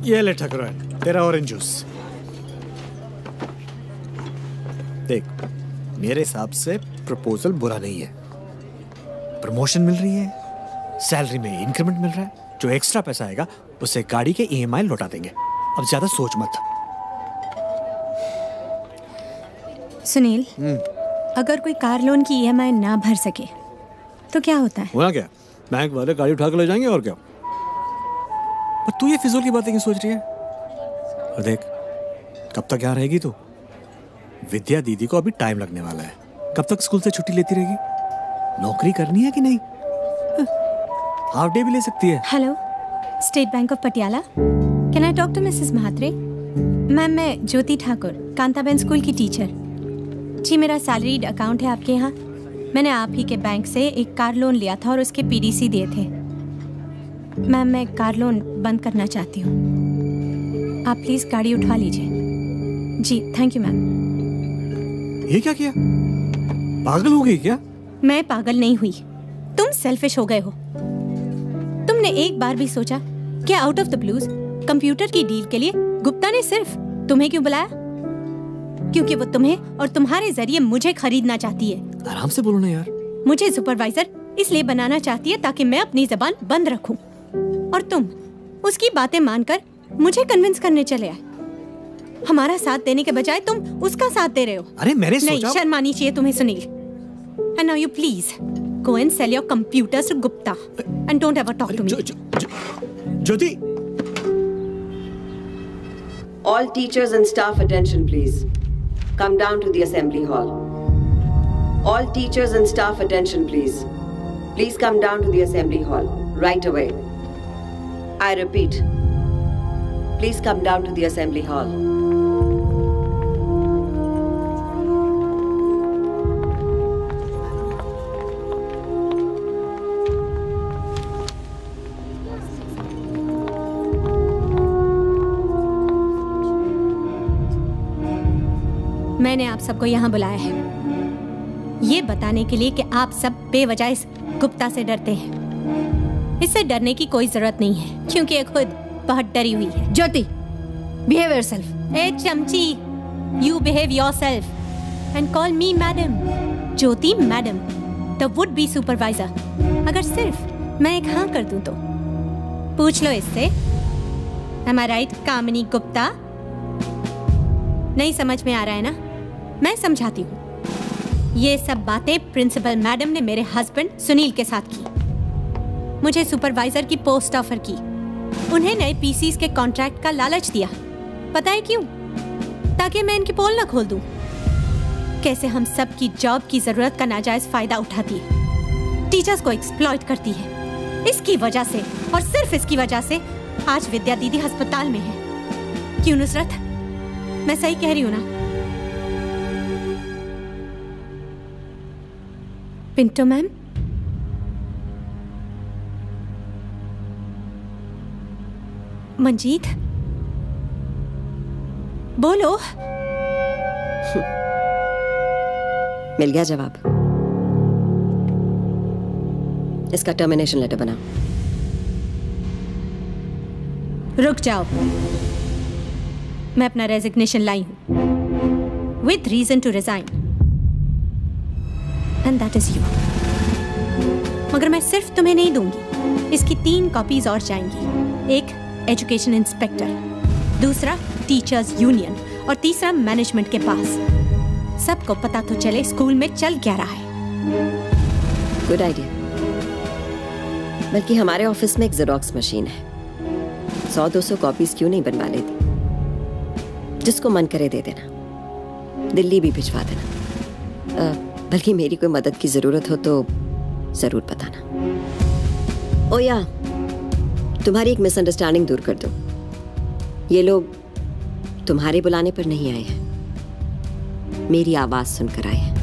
ये ले ठकुराइन, तेरा ऑरेंज जूस। देख, मेरे हिसाब से प्रपोजल बुरा नहीं है। प्रमोशन मिल रही है, सैलरी में इंक्रीमेंट मिल रहा है, जो एक्स्ट्रा पैसा आएगा उसे गाड़ी के EMI लौटा देंगे। अब ज्यादा सोच मत। सुनील, अगर कोई कार लोन की EMI ना भर सके तो क्या होता है? हुआ क्या? बैंक वाले गाड़ी उठा कर ले जाएंगे और क्या। पर तू ये फिजूल की बातें क्यों सोच रही है? और देख, कब तक यहाँ रहेगी तू? विद्या दीदी को अभी टाइम लगने वाला है। कब तक स्कूल से छुट्टी लेती रहेगी? नौकरी करनी है कि नहीं? हाफ डे भी ले सकती है। Hello, State Bank of Patiala, can I talk to Mrs Mhatre? Ma'am, मैं ज्योति ठाकुर, कांताबेन स्कूल की टीचर। जी, मेरा सैलरीड अकाउंट है आपके यहाँ। मैंने आप ही के बैंक से एक कार लोन लिया था और उसके PDC दिए थे। मैम, मैं कार लोन बंद करना चाहती हूँ। आप प्लीज गाड़ी उठवा लीजिए। जी, थैंक यू मैम। ये क्या किया? पागल हो गई क्या? मैं पागल नहीं हुई, तुम सेल्फिश हो गए हो। तुमने एक बार भी सोचा कि out of the blues computer की डील के लिए गुप्ता ने सिर्फ तुम्हें क्यों बुलाया? क्योंकि वो तुम्हें और तुम्हारे जरिए मुझे खरीदना चाहती है। आराम से बोलो ना यार। मुझे सुपरवाइजर इसलिए बनाना चाहती है ताकि मैं अपनी जबान बंद रखूं, और तुम उसकी बातें मानकर मुझे कन्विंस करने चले आए। हमारा साथ देने के बजाय तुम उसका साथ दे रहे हो। अरे मैंने नहीं, सोचा... शर्म आनी चाहिए तुम्हें Sunil. And now you please go and sell your computers to Gupta and don't ever talk to me. Jyoti, all teachers and staff attention please. Come down to the assembly hall. All teachers and staff attention please. Please come down to the assembly hall right away. I repeat, please come down to the assembly hall. मैंने आप सबको यहाँ बुलाया है ये बताने के लिए कि आप सब बेवजह इस गुप्ता से डरते हैं। इससे डरने की कोई जरूरत नहीं है क्योंकि ये खुद बहुत डरी हुई है। Jyoti, behave yourself. ए चमची, you behave yourself and call me madam. Jyoti madam, the would be supervisor. अगर सिर्फ मैं एक हाँ कर दूं तो पूछ लो इससे। Am I right, कामिनी गुप्ता? नहीं समझ में आ रहा है ना? मैं समझाती हूँ। ये सब बातें प्रिंसिपल मैडम ने मेरे हस्बैंड सुनील के साथ की। मुझे सुपरवाइजर की पोस्ट ऑफर की। उन्हें नए पीसीस के कॉन्ट्रैक्ट का लालच दिया। पता है क्यों? ताकि मैं इनकी पोल न खोल दूं। कैसे हम सब की जॉब की जरूरत का नाजायज फायदा उठाती है, टीचर्स को एक्सप्लॉइट करती है। इसकी वजह से और सिर्फ इसकी वजह से आज विद्या दीदी अस्पताल में है। क्यों नुसरत, मैं सही कह रही हूँ ना? पिंटो मैम, मंजीत, बोलो। मिल गया जवाब। इसका टर्मिनेशन लेटर बनाओ। रुक जाओ, मैं अपना रेजिग्नेशन लाई हूं with reason to resign and that is you. मगर मैं सिर्फ तुम्हें नहीं दूंगी, इसकी 3 कॉपीज और जाएंगी। एक एजुकेशन इंस्पेक्टर, दूसरा टीचर्स यूनियन और तीसरा मैनेजमेंट के पास। सबको पता तो चले स्कूल में चल क्या रहा है। Good idea. बल्कि हमारे ऑफिस में एक जेरोक्स मशीन है, 100-200 कॉपीज क्यों नहीं बनवा लेती? जिसको मन करे दे देना, दिल्ली भी भिजवा देना। बल्कि मेरी कोई मदद की जरूरत हो तो जरूर बताना। ओ या, तुम्हारी एक मिसअंडरस्टैंडिंग दूर कर दो। ये लोग तुम्हारे बुलाने पर नहीं आए हैं, मेरी आवाज सुनकर आए हैं।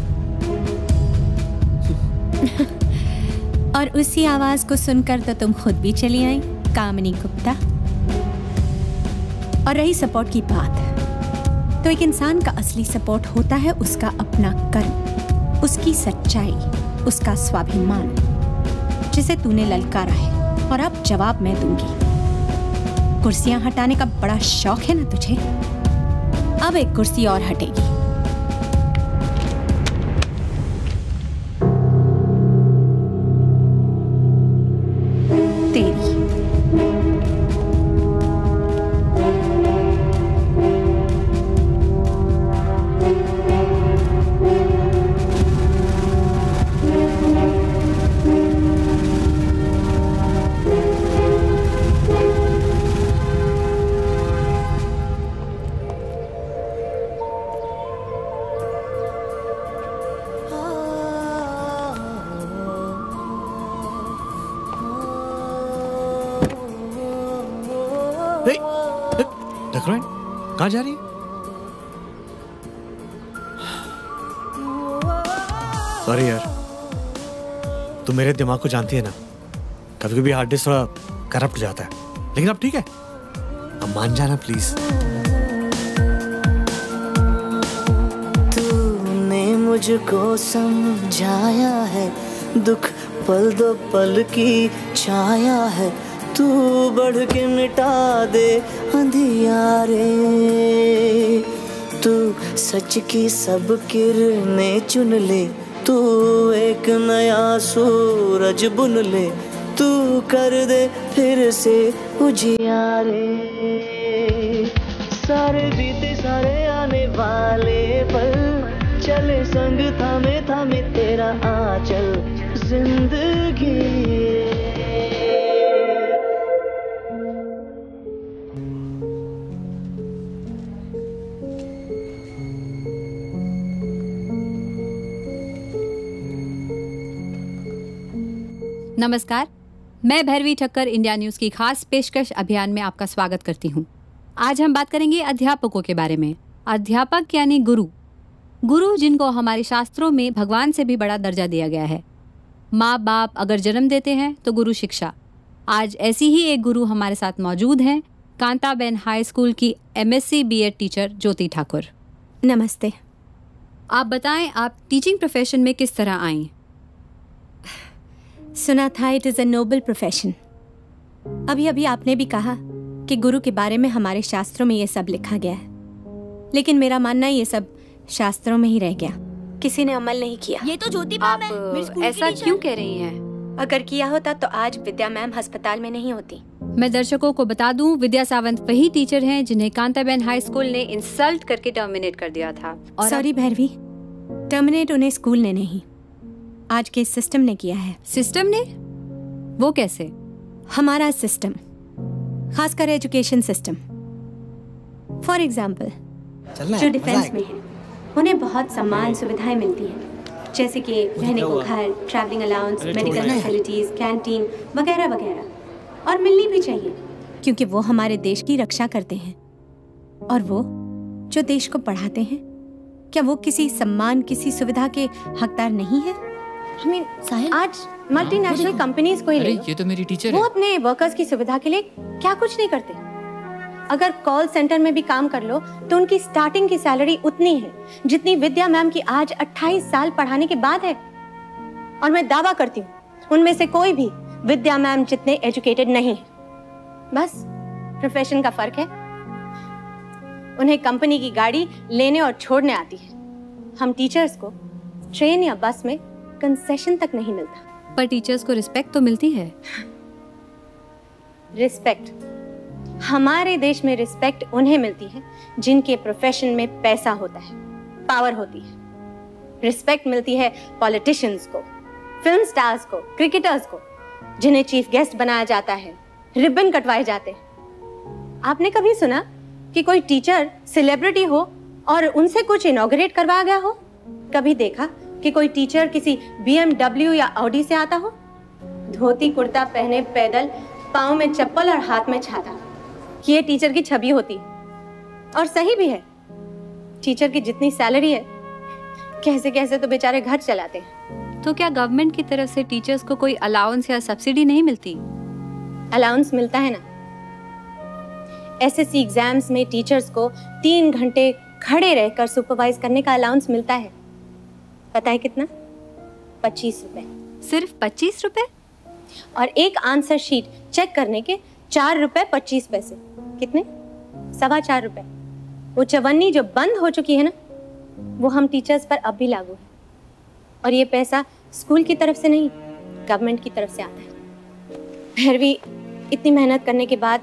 और उसी आवाज को सुनकर तो तुम खुद भी चली आई, कामिनी गुप्ता। और रही सपोर्ट की बात, तो एक इंसान का असली सपोर्ट होता है उसका अपना कर्म, उसकी सच्चाई, उसका स्वाभिमान, जिसे तूने ललकारा है। और अब जवाब मैं दूंगी। कुर्सियां हटाने का बड़ा शौक है ना तुझे? अब एक कुर्सी और हटेगी। तेरी। कहाँ जा रही है? सॉरी यार, तुम मेरे दिमाग को जानती है ना, कभी कभी हार्ड डिस्क थोड़ा करप्ट जाता है, लेकिन अब ठीक है, अब मान जाना प्लीज। तूने मुझको समझाया है, दुख पल दो पल की छाया है, तू बढ़ के मिटा दे अंधियारे, तू सच की सब किरणें चुन ले, तू एक नया सूरज बुन ले, तू कर दे फिर से उजियारे, सारे बीते सारे आने वाले पल, चले संग थामे थामे तेरा आंचल जिंदगी। नमस्कार, मैं भैरवी ठक्कर इंडिया न्यूज़ की खास पेशकश अभियान में आपका स्वागत करती हूँ। आज हम बात करेंगे अध्यापकों के बारे में। अध्यापक यानी गुरु, गुरु जिनको हमारे शास्त्रों में भगवान से भी बड़ा दर्जा दिया गया है। माँ बाप अगर जन्म देते हैं तो गुरु शिक्षा। आज ऐसी ही एक गुरु हमारे साथ मौजूद हैं, कांताबेन हाई स्कूल की MSc BEd टीचर ज्योति ठाकुर। नमस्ते। आप बताएं, आप टीचिंग प्रोफेशन में किस तरह आई? सुना था it is a noble profession. अभी अभी आपने भी कहा कि गुरु के बारे में हमारे शास्त्रों में ये सब लिखा गया है, लेकिन मेरा मानना ये सब शास्त्रों में ही रह गया, किसी ने अमल नहीं किया। ये तो ज्योति मैम है, मेरे स्कूल की ऐसा टीचर। क्यों कह रही हैं? अगर किया होता तो आज विद्या मैम अस्पताल में नहीं होती। मैं दर्शकों को बता दूं, विद्या सावंत वही टीचर हैं जिन्हें कांताबेन हाई स्कूल ने इंसल्ट करके टर्मिनेट कर दिया था। और सॉरी भैरवी, टर्मिनेट उन्हें स्कूल ने नहीं, आज के सिस्टम ने किया है। सिस्टम ने? वो कैसे? हमारा सिस्टम, खासकर एजुकेशन सिस्टम। फॉर एग्जाम्पल, जो डिफेंस में है उन्हें बहुत सम्मान सुविधाएं मिलती हैं, जैसे कि रहने को घर, travelling allowance, medical facilities, canteen वगैरह वगैरह, और मिलनी भी चाहिए क्योंकि वो हमारे देश की रक्षा करते हैं। और वो जो देश को पढ़ाते हैं, क्या वो किसी सम्मान, किसी सुविधा के हकदार नहीं है? आज मल्टीनेशनल कंपनीज को ही ले लो, ये तो मेरी टीचर वो है। अपने वर्कर्स की सुविधा के लिए क्या कुछ नहीं करते। अगर कॉल सेंटर में भी काम कर लो तो उनकी स्टार्टिंग की सैलरी उतनी है जितनी विद्या मैम की आज 28 साल पढ़ाने के बाद है। और मैं दावा करती हूँ उनमें से कोई भी विद्या मैम जितने एजुकेटेड नहीं है। बस प्रोफेशन का फर्क है। उन्हें कंपनी की गाड़ी लेने और छोड़ने आती है, हम टीचर्स को ट्रेन या बस में कंसेशन तक नहीं मिलता। पर टीचर्स को रिस्पेक्ट तो मिलती है। रिस्पेक्ट हमारे देश में रिस्पेक्ट उन्हें मिलती है जिनके प्रोफेशन में पैसा होता है, पावर होती है। रिस्पेक्ट मिलती है पॉलिटिशियंस को, फिल्म स्टार्स को, क्रिकेटर्स को, जिन्हें चीफ गेस्ट बनाया जाता है, रिबन कटवाए जाते हैं। आपने कभी सुना कि कोई टीचर सेलिब्रिटी हो और उनसे कुछ इनॉग्रेट करवाया गया हो? कभी देखा कि कोई टीचर किसी BMW या ऑडी से आता हो? धोती कुर्ता पहने पैदल, पाँव में चप्पल और हाथ में छाता, ये टीचर की छवि होती। और सही भी है, टीचर की जितनी सैलरी है कैसे कैसे तो बेचारे घर चलाते हैं। तो क्या गवर्नमेंट की तरफ से टीचर्स को कोई अलाउंस या सब्सिडी नहीं मिलती? अलाउंस मिलता है ना। SSC एग्जाम्स में टीचर्स को 3 घंटे खड़े रहकर सुपरवाइज करने का अलाउंस मिलता है। पता है कितना? 25 रुपए। सिर्फ 25 रुपए? और एक आंसर शीट चेक करने के 4 रुपए 25 पैसे। कितने? 4.25 रुपए। वो चवन्नी जो बंद हो चुकी है ना, वो हम टीचर्स पर अब भी लागू है। और ये पैसा स्कूल की तरफ से नहीं, गवर्नमेंट की तरफ से आता है। भैरवी, इतनी मेहनत करने के बाद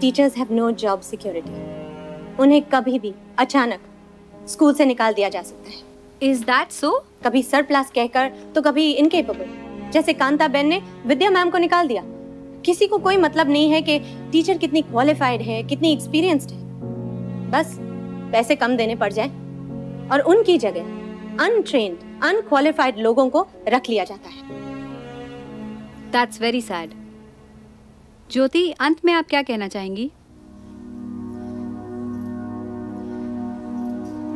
teachers have no job security. उन्हें कभी भी अचानक स्कूल से निकाल दिया जा सकता है। Is that so? कभी सरप्लस कहकर तो कभी इनकेपेबल, जैसे कांताबेन ने विद्या मैम को निकाल दिया। किसी को कोई मतलब नहीं है कि टीचर कितनी क्वालिफाइड है, कितनी एक्सपीरियंस्ड है। बस पैसे कम देने पड़ जाए और उनकी जगह अनट्रेन्ड, अनक्वालिफाइड लोगों को रख लिया जाता है। That's very sad. ज्योति, अंत में आप क्या कहना चाहेंगी?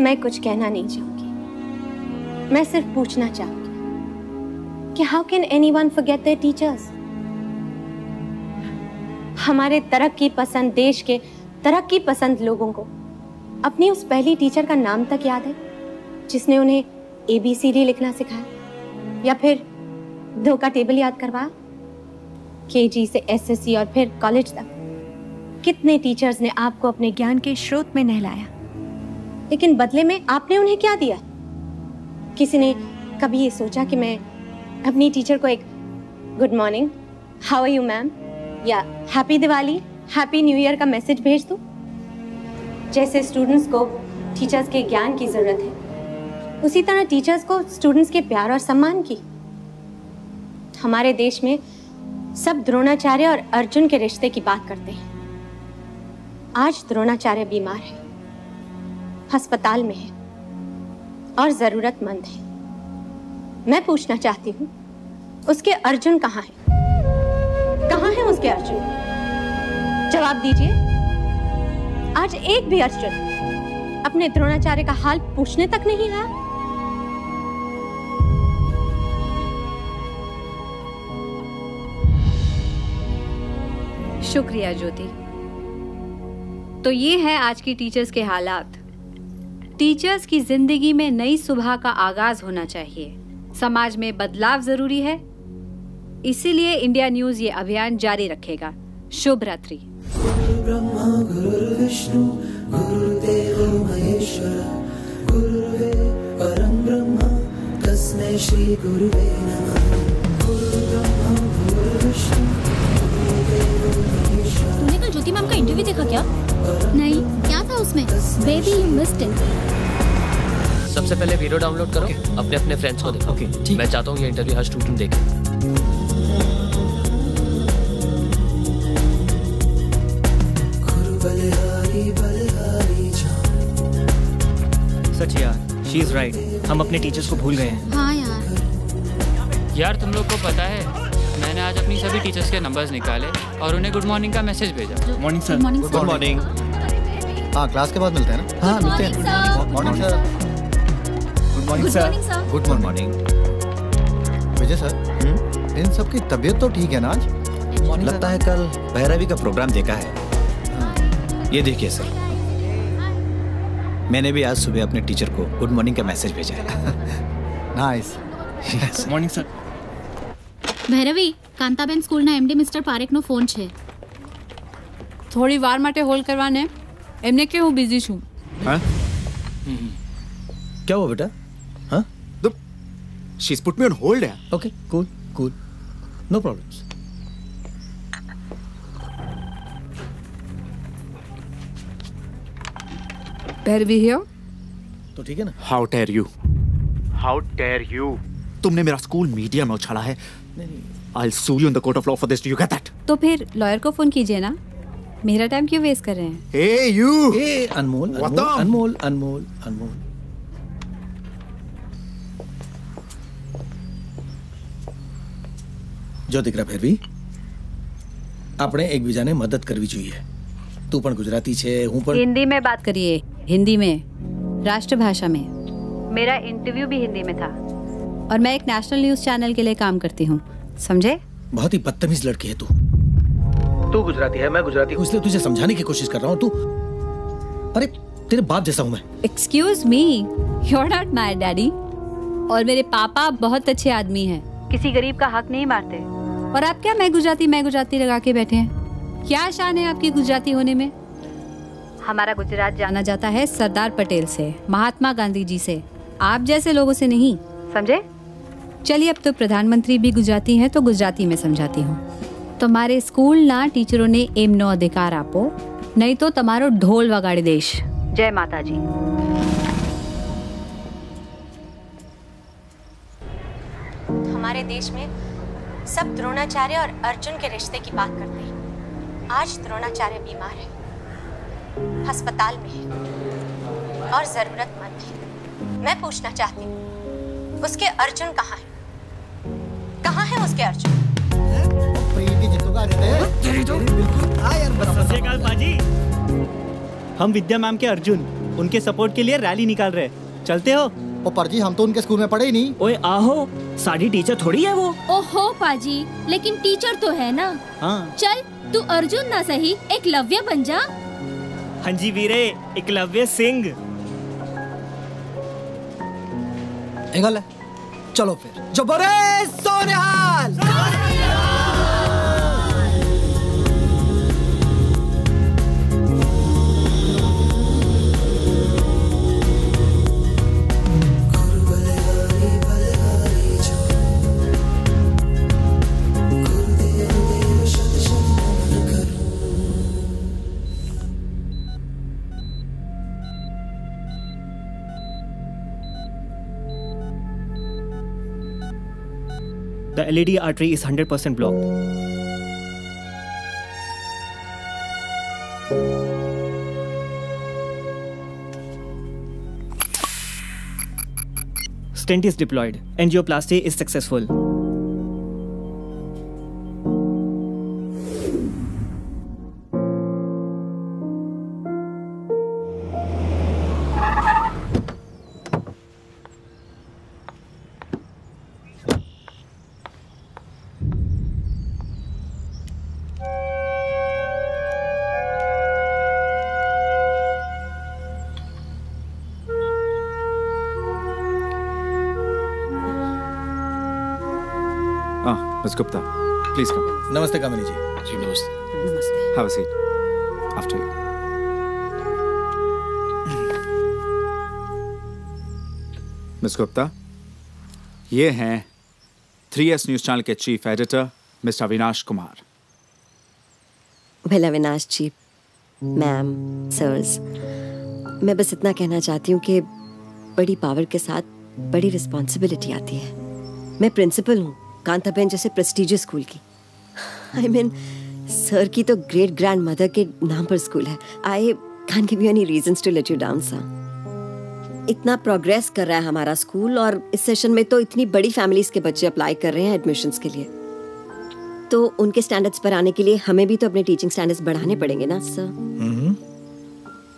मैं कुछ कहना नहीं चाहूंगी, मैं सिर्फ पूछना चाहूंगी कि how can anyone forget there teachers? हमारे तरक्की पसंद देश के तरक्की पसंद लोगों को अपनी उस पहली टीचर का नाम तक याद है जिसने उन्हें ABCD लिखना सिखाया, या फिर 2 का टेबल याद करवाया। KG से SSC और फिर कॉलेज तक कितने टीचर्स ने आपको अपने ज्ञान के स्रोत में नहलाया, लेकिन बदले में आपने उन्हें क्या दिया? किसी ने कभी ये सोचा कि मैं अपनी टीचर को एक good morning, how are you ma'am, या happy Diwali, happy new year का मैसेज भेज दूं? जैसे स्टूडेंट्स को टीचर्स के ज्ञान की जरूरत है, उसी तरह टीचर्स को स्टूडेंट्स के प्यार और सम्मान की। हमारे देश में सब द्रोणाचार्य और अर्जुन के रिश्ते की बात करते हैं। आज द्रोणाचार्य बीमार है, अस्पताल में है और जरूरतमंद है। मैं पूछना चाहती हूँ, उसके अर्जुन कहाँ हैं? कहाँ हैं उसके अर्जुन? जवाब दीजिए। आज एक भी अर्जुन अपने द्रोणाचार्य का हाल पूछने तक नहीं आया। शुक्रिया ज्योति। तो ये है आज की टीचर्स के हालात। टीचर्स की जिंदगी में नई सुबह का आगाज होना चाहिए। समाज में बदलाव जरूरी है, इसीलिए इंडिया न्यूज ये अभियान जारी रखेगा। शुभ रात्रि। ब्रह्मा गुरुर्विष्णु गुरुर्देवो महेश्वर गुरुर्परम ब्रह्म तस्मै श्री गुरुवे नमः। गुरुर्ब्रह्मा गुरुर्विष्णु गुरुर्देवो महेश्वर। तूने कल ज्योति मैम का इंटरव्यू देखा क्या? नहीं, क्या था उसमें? Baby you missed it. सबसे पहले वीडियो डाउनलोड करो, अपने अपने फ्रेंड्स को देखो। मैं चाहता हूँ ये इंटरव्यू हर स्टूडेंट देखे। सच यार, शी इज राइट। हम अपने टीचर्स को भूल गए हैं। हाँ यार तुम लोग को पता है, मैंने आज अपनी सभी टीचर्स के नंबर्स निकाले और उन्हें गुड मॉर्निंग का मैसेज भेजा। Morning sir. Good morning. हाँ, क्लास के बाद मिलते हैं ना? हाँ, मिलते हैं। Morning sir. Good morning sir. Good morning. Vijay sir, इन सब की तबीयत तो ठीक है ना आज? लगता है कल भैरवी का प्रोग्राम देखा है। ये देखिए सर, मैंने भी आज सुबह अपने टीचर को गुड मॉर्निंग का मैसेज भेजा है। Nice. Morning sir. Bhairavi, Kantaben સ્કૂલના MD મિસ્ટર પારેખનો ફોન છે. થોડી વાર માટે હોલ્ડ કરવાને એમને કે હું બિઝી છું. हाँ? क्या हुआ बेटा? हाँ? She's put me on hold यार. Okay, cool, cool. No problems. Bhairavi here. तो ठीक है ना? How dare you, how dare you, तुमने मेरा स्कूल मीडिया में उछाला है। I'll sue you in the court of law for this. Do you get that? तो फिर लॉयर को फोन कीजिए ना, मेरा टाइम क्यों वेस्ट कर रहे हैं? Hey you! Hey अनमोल, अनमोल, अनमोल, अनमोल। जो દીકરા ભેરવી, આપણે એકબીજાને મદદ કરવી જોઈએ। તું પણ ગુજરાતી છે, હું પણ। हिंदी में बात करिए, हिंदी में, राष्ट्रभाषा में। मेरा इंटरव्यू भी हिंदी में था और मैं एक नेशनल न्यूज चैनल के लिए काम करती हूँ, समझे? बहुत ही बदतमीज लड़की है तू। तू गुजराती है, मैं गुजराती हूँ, इसलिए तुझे समझाने की कोशिश कर रहा हूँ। तू अरे तेरे बाप जैसा हूँ मैं। Excuse me, you are not my daddy. और मेरे पापा बहुत अच्छे आदमी हैं, किसी गरीब का हक नहीं मारते। और आप क्या मैं गुजराती लगा के बैठे हैं? क्या शान है आपकी गुजराती होने में? हमारा गुजरात जाना जाता है सरदार पटेल से, महात्मा गांधी जी से, आप जैसे लोगों से नहीं, समझे? चलिए, अब तो प्रधानमंत्री भी गुजराती हैं तो गुजराती में समझाती हूँ। तुम्हारे स्कूल ना टीचरों ने एमनो अधिकार आपो, नहीं तो तुम्हारो ढोल वगाड़ी देश। जय माता जी। हमारे देश में सब द्रोणाचार्य और अर्जुन के रिश्ते की बात करते हैं। आज द्रोणाचार्य बीमार है, अस्पताल में है और जरूरतमंद है। मैं पूछना चाहती हूँ, उसके अर्जुन कहाँ है? कहाँ है उसके अर्जुन? बाजी, हम विद्या मैम के अर्जुन, उनके सपोर्ट के लिए रैली निकाल रहे, चलते हो? ओ पाजी, हम तो उनके स्कूल में पढ़े ही नहीं। ओए आहो, साडी टीचर थोड़ी है वो। ओहो पाजी, लेकिन टीचर तो है ना। हाँ। चल तू अर्जुन ना सही एकलव्य बन जा। हाँ जी वीरे, एकलव्य सिंह। गल है, चलो फिर जो बड़े सोनिहाल। The LED artery is 100% blocked. Stent is deployed. Angioplasty is successful. Ms. Gupta, please come. नमस्ते कामिनी जी। जी नमस्ते। नमस्ते। Have a seat. After you. Ms. Gupta, ये हैं 3S न्यूज चैनल के chief editor mister Avinash Kumar. Well Avinash ji, ma'am, sirs, मैं बस इतना कहना चाहती हूँ कि बड़ी पावर के साथ बड़ी रिस्पॉन्सिबिलिटी आती है। मैं प्रिंसिपल हूँ कांताबेन जैसे प्रेस्टिजियस स्कूल की। आई मीन सर की तो ग्रेट ग्रैंड मदर के नाम पर स्कूल है। I can't give you any reasons to let you down sir. इतना प्रोग्रेस कर रहा है हमारा स्कूल और इस सेशन में तो इतनी बड़ी फैमिलीज के बच्चे अप्लाई कर रहे हैं एडमिशन्स के लिए, तो उनके स्टैंडर्ड्स पर आने के लिए हमें भी तो अपने टीचिंग स्टैंडर्ड्स बढ़ाने पड़ेंगे ना sir.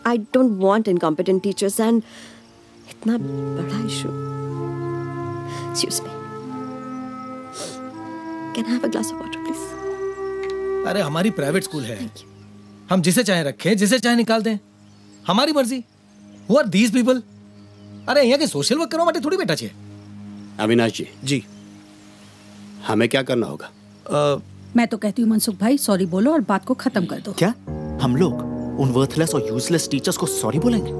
I don't want incompetent teachers and इतना बड़ा issue. Excuse me, Can I have a glass of water, please? अरे हमारी प्राइवेट स्कूल है, हम जिसे चाहे रखें, जिसे चाहे निकाल दें, हमारी मर्जी। Who are these people? अरे यहाँ के सोशल वर्क करवा माटे थोड़ी बेटा चाहिए। अविनाश जी। जी। हमें क्या करना होगा? मैं तो कहती हूँ मनसुख भाई सॉरी बोलो और बात को खत्म कर दो। क्या हम लोग उन वर्थलेस और यूजलेस टीचर्स को सॉरी बोलेंगे?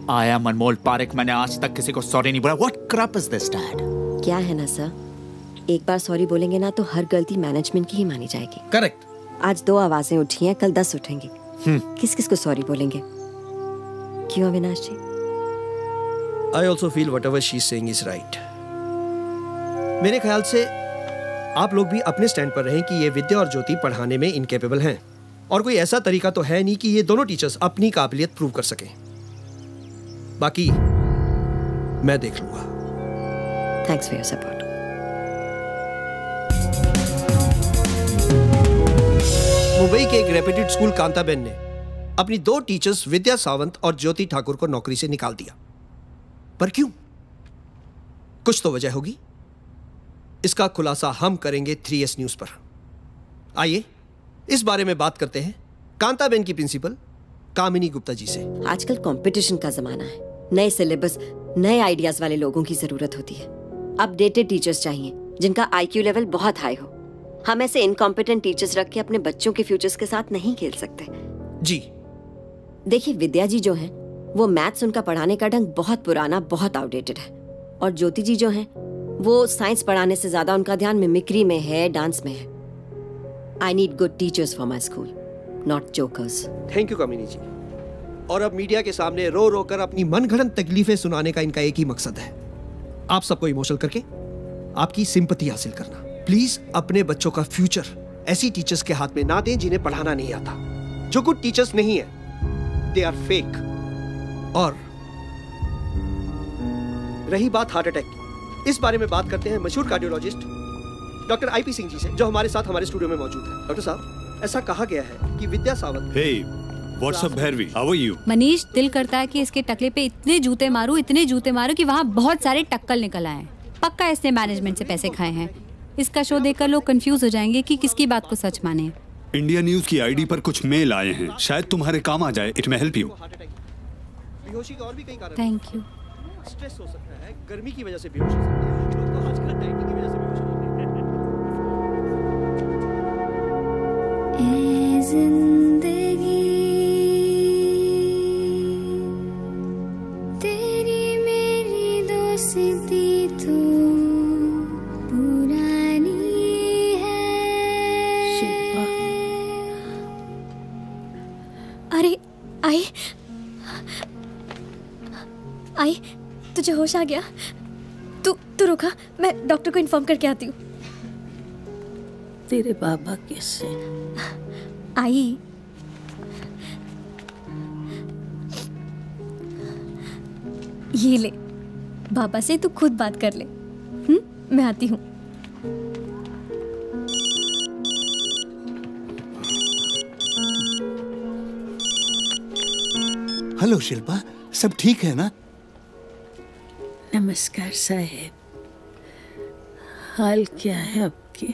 I am अनमोल पारेख, मैंने आज तक किसी को सॉरी नहीं बोला। What crap is this, Dad? क्या है ना सर, एक बार सॉरी बोलेंगे ना तो हर गलती मैनेजमेंट की ही मानी जाएगी। करेक्ट। आज 2 आवाजें उठी हैं, कल 10 उठेंगी। किस किस को सॉरी बोलेंगे? क्यों अविनाश जी? I also feel whatever she's saying is right. मेरे ख्याल से आप लोग भी अपने स्टैंड पर रहें कि ये विद्या और ज्योति पढ़ाने में इनकेपेबल हैं और कोई ऐसा तरीका तो है नहीं कि ये दोनों टीचर्स अपनी काबिलियत प्रूव कर सकें। बाकी मैं देख लूंगा। Thanks for your support. Mumbai के एक रेप्यूटेड स्कूल कांताबेन ने अपनी 2 टीचर्स विद्या सावंत और ज्योति ठाकुर को नौकरी से निकाल दिया। पर क्यों? कुछ तो वजह होगी। इसका खुलासा हम करेंगे 3S न्यूज पर। आइए इस बारे में बात करते हैं कांताबेन की प्रिंसिपल कामिनी गुप्ता जी से। आजकल कंपटीशन का जमाना है। नए सिलेबस, नए आइडियाज वाले लोगों की जरूरत होती है। अपडेटेड टीचर्स चाहिए जिनका IQ लेवल बहुत हाई हो। हम ऐसे इनकॉम्पिटेंट टीचर्स रख के अपने बच्चों के फ्यूचर्स के साथ नहीं खेल सकते। जी देखिए, विद्या जी जो हैं, वो मैथ्स उनका पढ़ाने का ढंग बहुत पुराना, बहुत आउटडेटेड है। और ज्योति जी जो हैं, वो साइंस पढ़ाने से ज्यादा उनका ध्यान मिमिक्री में है, डांस में है। I need good teachers for my school, not jokers. Thank you Kamini ji. और अब मीडिया के सामने रो रो कर अपनी मनगढ़ंत तकलीफें सुनाने का इनका एक ही मकसद है, आप सबको इमोशनल करके आपकी सिंपैथी हासिल करना। प्लीज अपने बच्चों का फ्यूचर ऐसी टीचर्स के हाथ में ना दें जिन्हें पढ़ाना नहीं आता, जो गुड टीचर्स नहीं है, दे आर फेक। और रही बात हार्ट अटैक की, इस बारे में बात करते हैं मशहूर cardiologist doctor IP Singh ji से, जो हमारे साथ हमारे स्टूडियो में मौजूद है। डॉक्टर साहब, ऐसा कहा गया है कि Vidya Sawant. Hey, what's up Bhairavi, how are you? Manish, दिल करता है कि इसके टकले पे इतने जूते मारूं कि वहाँ बहुत सारे टक्कल निकल आए। पक्का इसने मैनेजमेंट से पैसे खाए हैं। इसका शो देखकर लोग कंफ्यूज हो जाएंगे कि किसकी बात को सच माने। इंडिया न्यूज की ID पर कुछ मेल आए हैं, शायद तुम्हारे काम आ जाए। It may help you. बेहोशी का और भी कई कारण। Thank you. स्ट्रेस हो सकता है, गर्मी की वजह से बेहोश हो सकते हैं, लोग तो आजकल डाइटिंग की वजह से बेहोश हो जाते हैं। जिंदगी तेरी मेरी दोस्ती तो पुरानी है। अरे आई, तुझे होश आ गया? तू रुका, मैं डॉक्टर को इन्फॉर्म करके आती हूँ। तेरे बाबा कैसे? आई, ये ले, बाबा से तू खुद बात कर ले। मैं आती हूँ। हेलो शिल्पा, सब ठीक है ना? नमस्कार साहेब, हाल क्या है आपके?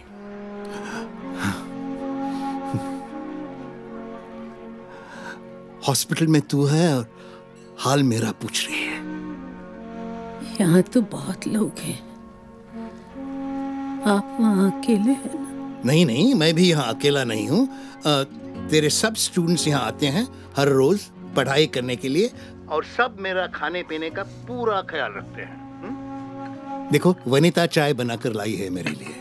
हॉस्पिटल में तू है और हाल मेरा पूछ रही है। यहाँ तो बहुत लोग हैं, आप वहाँ अकेले हैं ना? नहीं, मैं भी यहाँ अकेला नहीं हूँ। तेरे सब स्टूडेंट्स यहाँ आते हैं हर रोज पढ़ाई करने के लिए, और सब मेरा खाने पीने का पूरा ख्याल रखते हैं। देखो, वनिता चाय बनाकर लाई है मेरे लिए।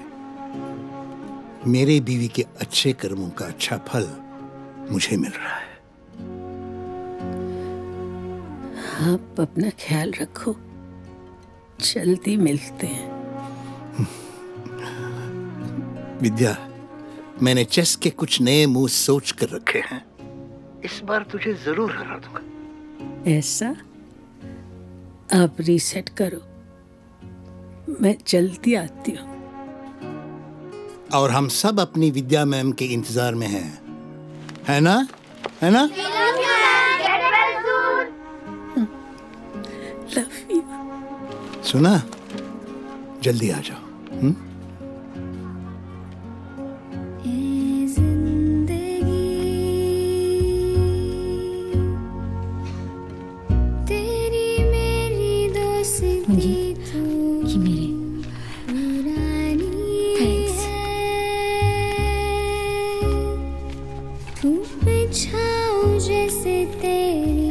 मेरे बीवी के अच्छे कर्मों का अच्छा फल मुझे मिल रहा है। आप अपना ख्याल रखो, जल्दी मिलते हैं। विद्या, मैंने चेस के कुछ नए मूव सोच कर रखे हैं, इस बार तुझे जरूर हरा दूंगा। ऐसा? आप रीसेट करो, मैं जल्दी आती हूँ। और हम सब अपनी विद्या मैम के इंतजार में हैं, है ना? है ना? सुना? जल्दी आ जाओ।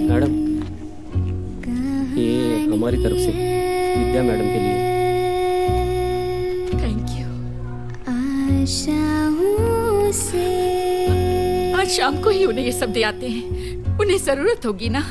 मैडम, ये हमारी तरफ से विद्या मैडम के लिए। Thank you. आज शाम को ही उन्हें ये सब दे आते हैं, उन्हें जरूरत होगी ना।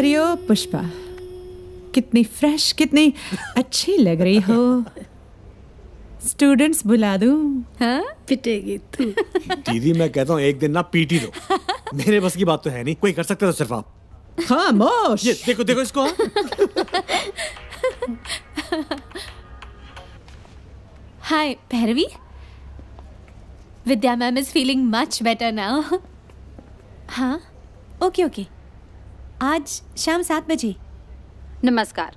अरे ओ पुष्पा, कितनी फ्रेश, कितनी अच्छी लग रही हो। स्टूडेंट्स बुला दूं? हाँ, पिटेगी तू। दीदी मैं कहता हूँ एक दिन ना पीटी दो। मेरे बस की बात तो है नहीं, कोई कर सकता तो सिर्फ आप। खामोश। ये देखो देखो इसको। Hi Bhairavi, Vidya ma'am is feeling much better now. हाँ, ओके ओके, आज शाम 7 बजे। नमस्कार,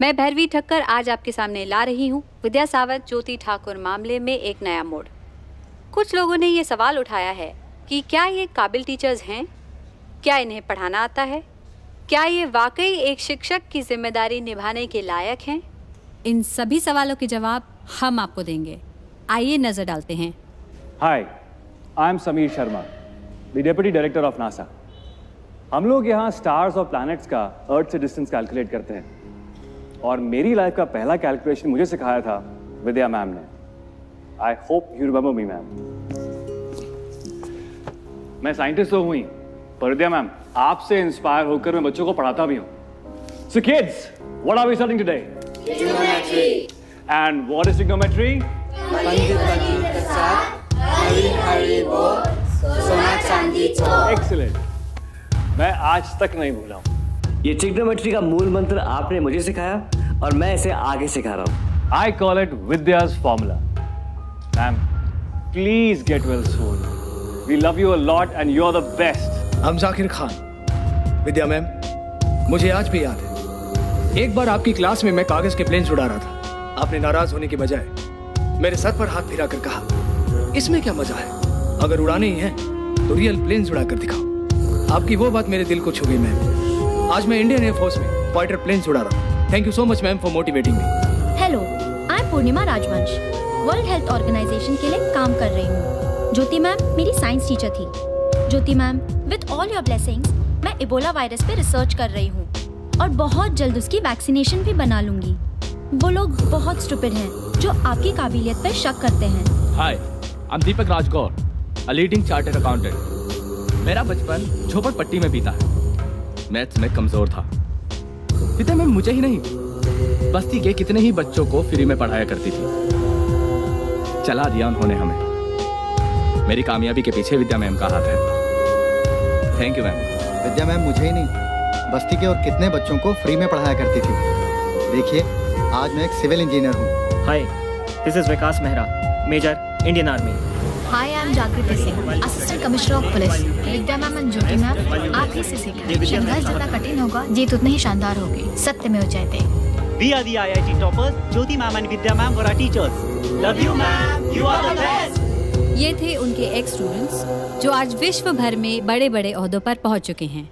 मैं भैरवी ठक्कर आज आपके सामने ला रही हूँ विद्या सावंत ज्योति ठाकुर मामले में एक नया मोड़। कुछ लोगों ने ये सवाल उठाया है कि क्या ये काबिल टीचर्स हैं, क्या इन्हें पढ़ाना आता है, क्या ये वाकई एक शिक्षक की जिम्मेदारी निभाने के लायक हैं। इन सभी सवालों के जवाब हम आपको देंगे। आइए नजर डालते हैं। Hi, I am Sameer Sharma, the deputy director of NASA. हम लोग यहाँ स्टार्स और प्लैनेट्स का अर्थ से डिस्टेंस कैलकुलेट करते हैं, और मेरी लाइफ का पहला कैलकुलेशन मुझे सिखाया था विद्या मैम ने। I hope you remember me ma'am. मैं साइंटिस्ट तो हुई, पर विद्या मैम आपसे इंस्पायर होकर मैं बच्चों को पढ़ाता भी हूँ। So kids, what are we studying today? Trigonometry. And what is trigonometry? Excellent. मैं आज तक नहीं भूला हूँ। ये ट्रिग्नोमेट्री का मूल मंत्र आपने मुझे सिखाया और मैं इसे आगे सिखा रहा हूँ। I call it Vidya's formula. Ma'am, please get well soon. We love you a lot and you're the best. हम जाकिर खान। विद्या मैम, मुझे आज भी याद है, एक बार आपकी क्लास में मैं कागज के प्लेन्स उड़ा रहा था। आपने नाराज होने के बजाय मेरे सर पर हाथ फिराकर कहा, इसमें क्या मजा है, अगर उड़ाने ही है तो रियल प्लेन्स उड़ाकर दिखाओ। आपकी वो बात मेरे दिल को छू गई मैम। आज मैं इंडियन एयरफोर्स में फाइटर प्लेन्स उड़ा रहा हूँ। Thank you so much ma'am for motivating me. Hello, I am Purnima Rajvansh, World health organisation के लिए काम कर रही हूँ। ज्योति मैम मेरी साइंस टीचर थी। Jyoti ma'am, with all your blessings मैं इबोला वायरस पे रिसर्च कर रही हूँ और बहुत जल्द उसकी वैक्सीनेशन भी बना लूंगी। वो लोग बहुत स्टूपिड हैं जो आपकी काबिलियत पर शक करते हैं। Hi, I am Deepak Rajgaur, a leading chartered accountant. मेरा बचपन झोपड़पट्टी में बीता है। मैथ्स में कमजोर था। विद्या मैम मुझे ही नहीं, बस्ती के कितने ही बच्चों को फ्री में पढ़ाया करती थी। चला दिया उन्होंने हमें। मेरी कामयाबी के पीछे विद्या मैम का हाथ है। Thank you ma'am. Vidya ma'am मुझे ही नहीं, बस्ती के और कितने बच्चों को फ्री में पढ़ाया करती थी। देखिए, आज मैं एक सिविल इंजीनियर हूँ। Hi, this is Vikas Mehra, major, Indian Army. Hi, I am Jagriti Singh, assistant commissioner of police. Vidya ma'am and Jyoti ma'am आप ही से सीखा। संघर्ष जितना कठिन होगा, जीत उतनी ही शानदार होगी। सत्य में उजयते। We are the IIT toppers, Jyoti ma'am and Vidya ma'am were our teachers. Love you ma'am, you are the best. ये थे उनके एक्स स्टूडेंट्स जो आज विश्व भर में बड़े बड़े ओहदों पर पहुंच चुके हैं।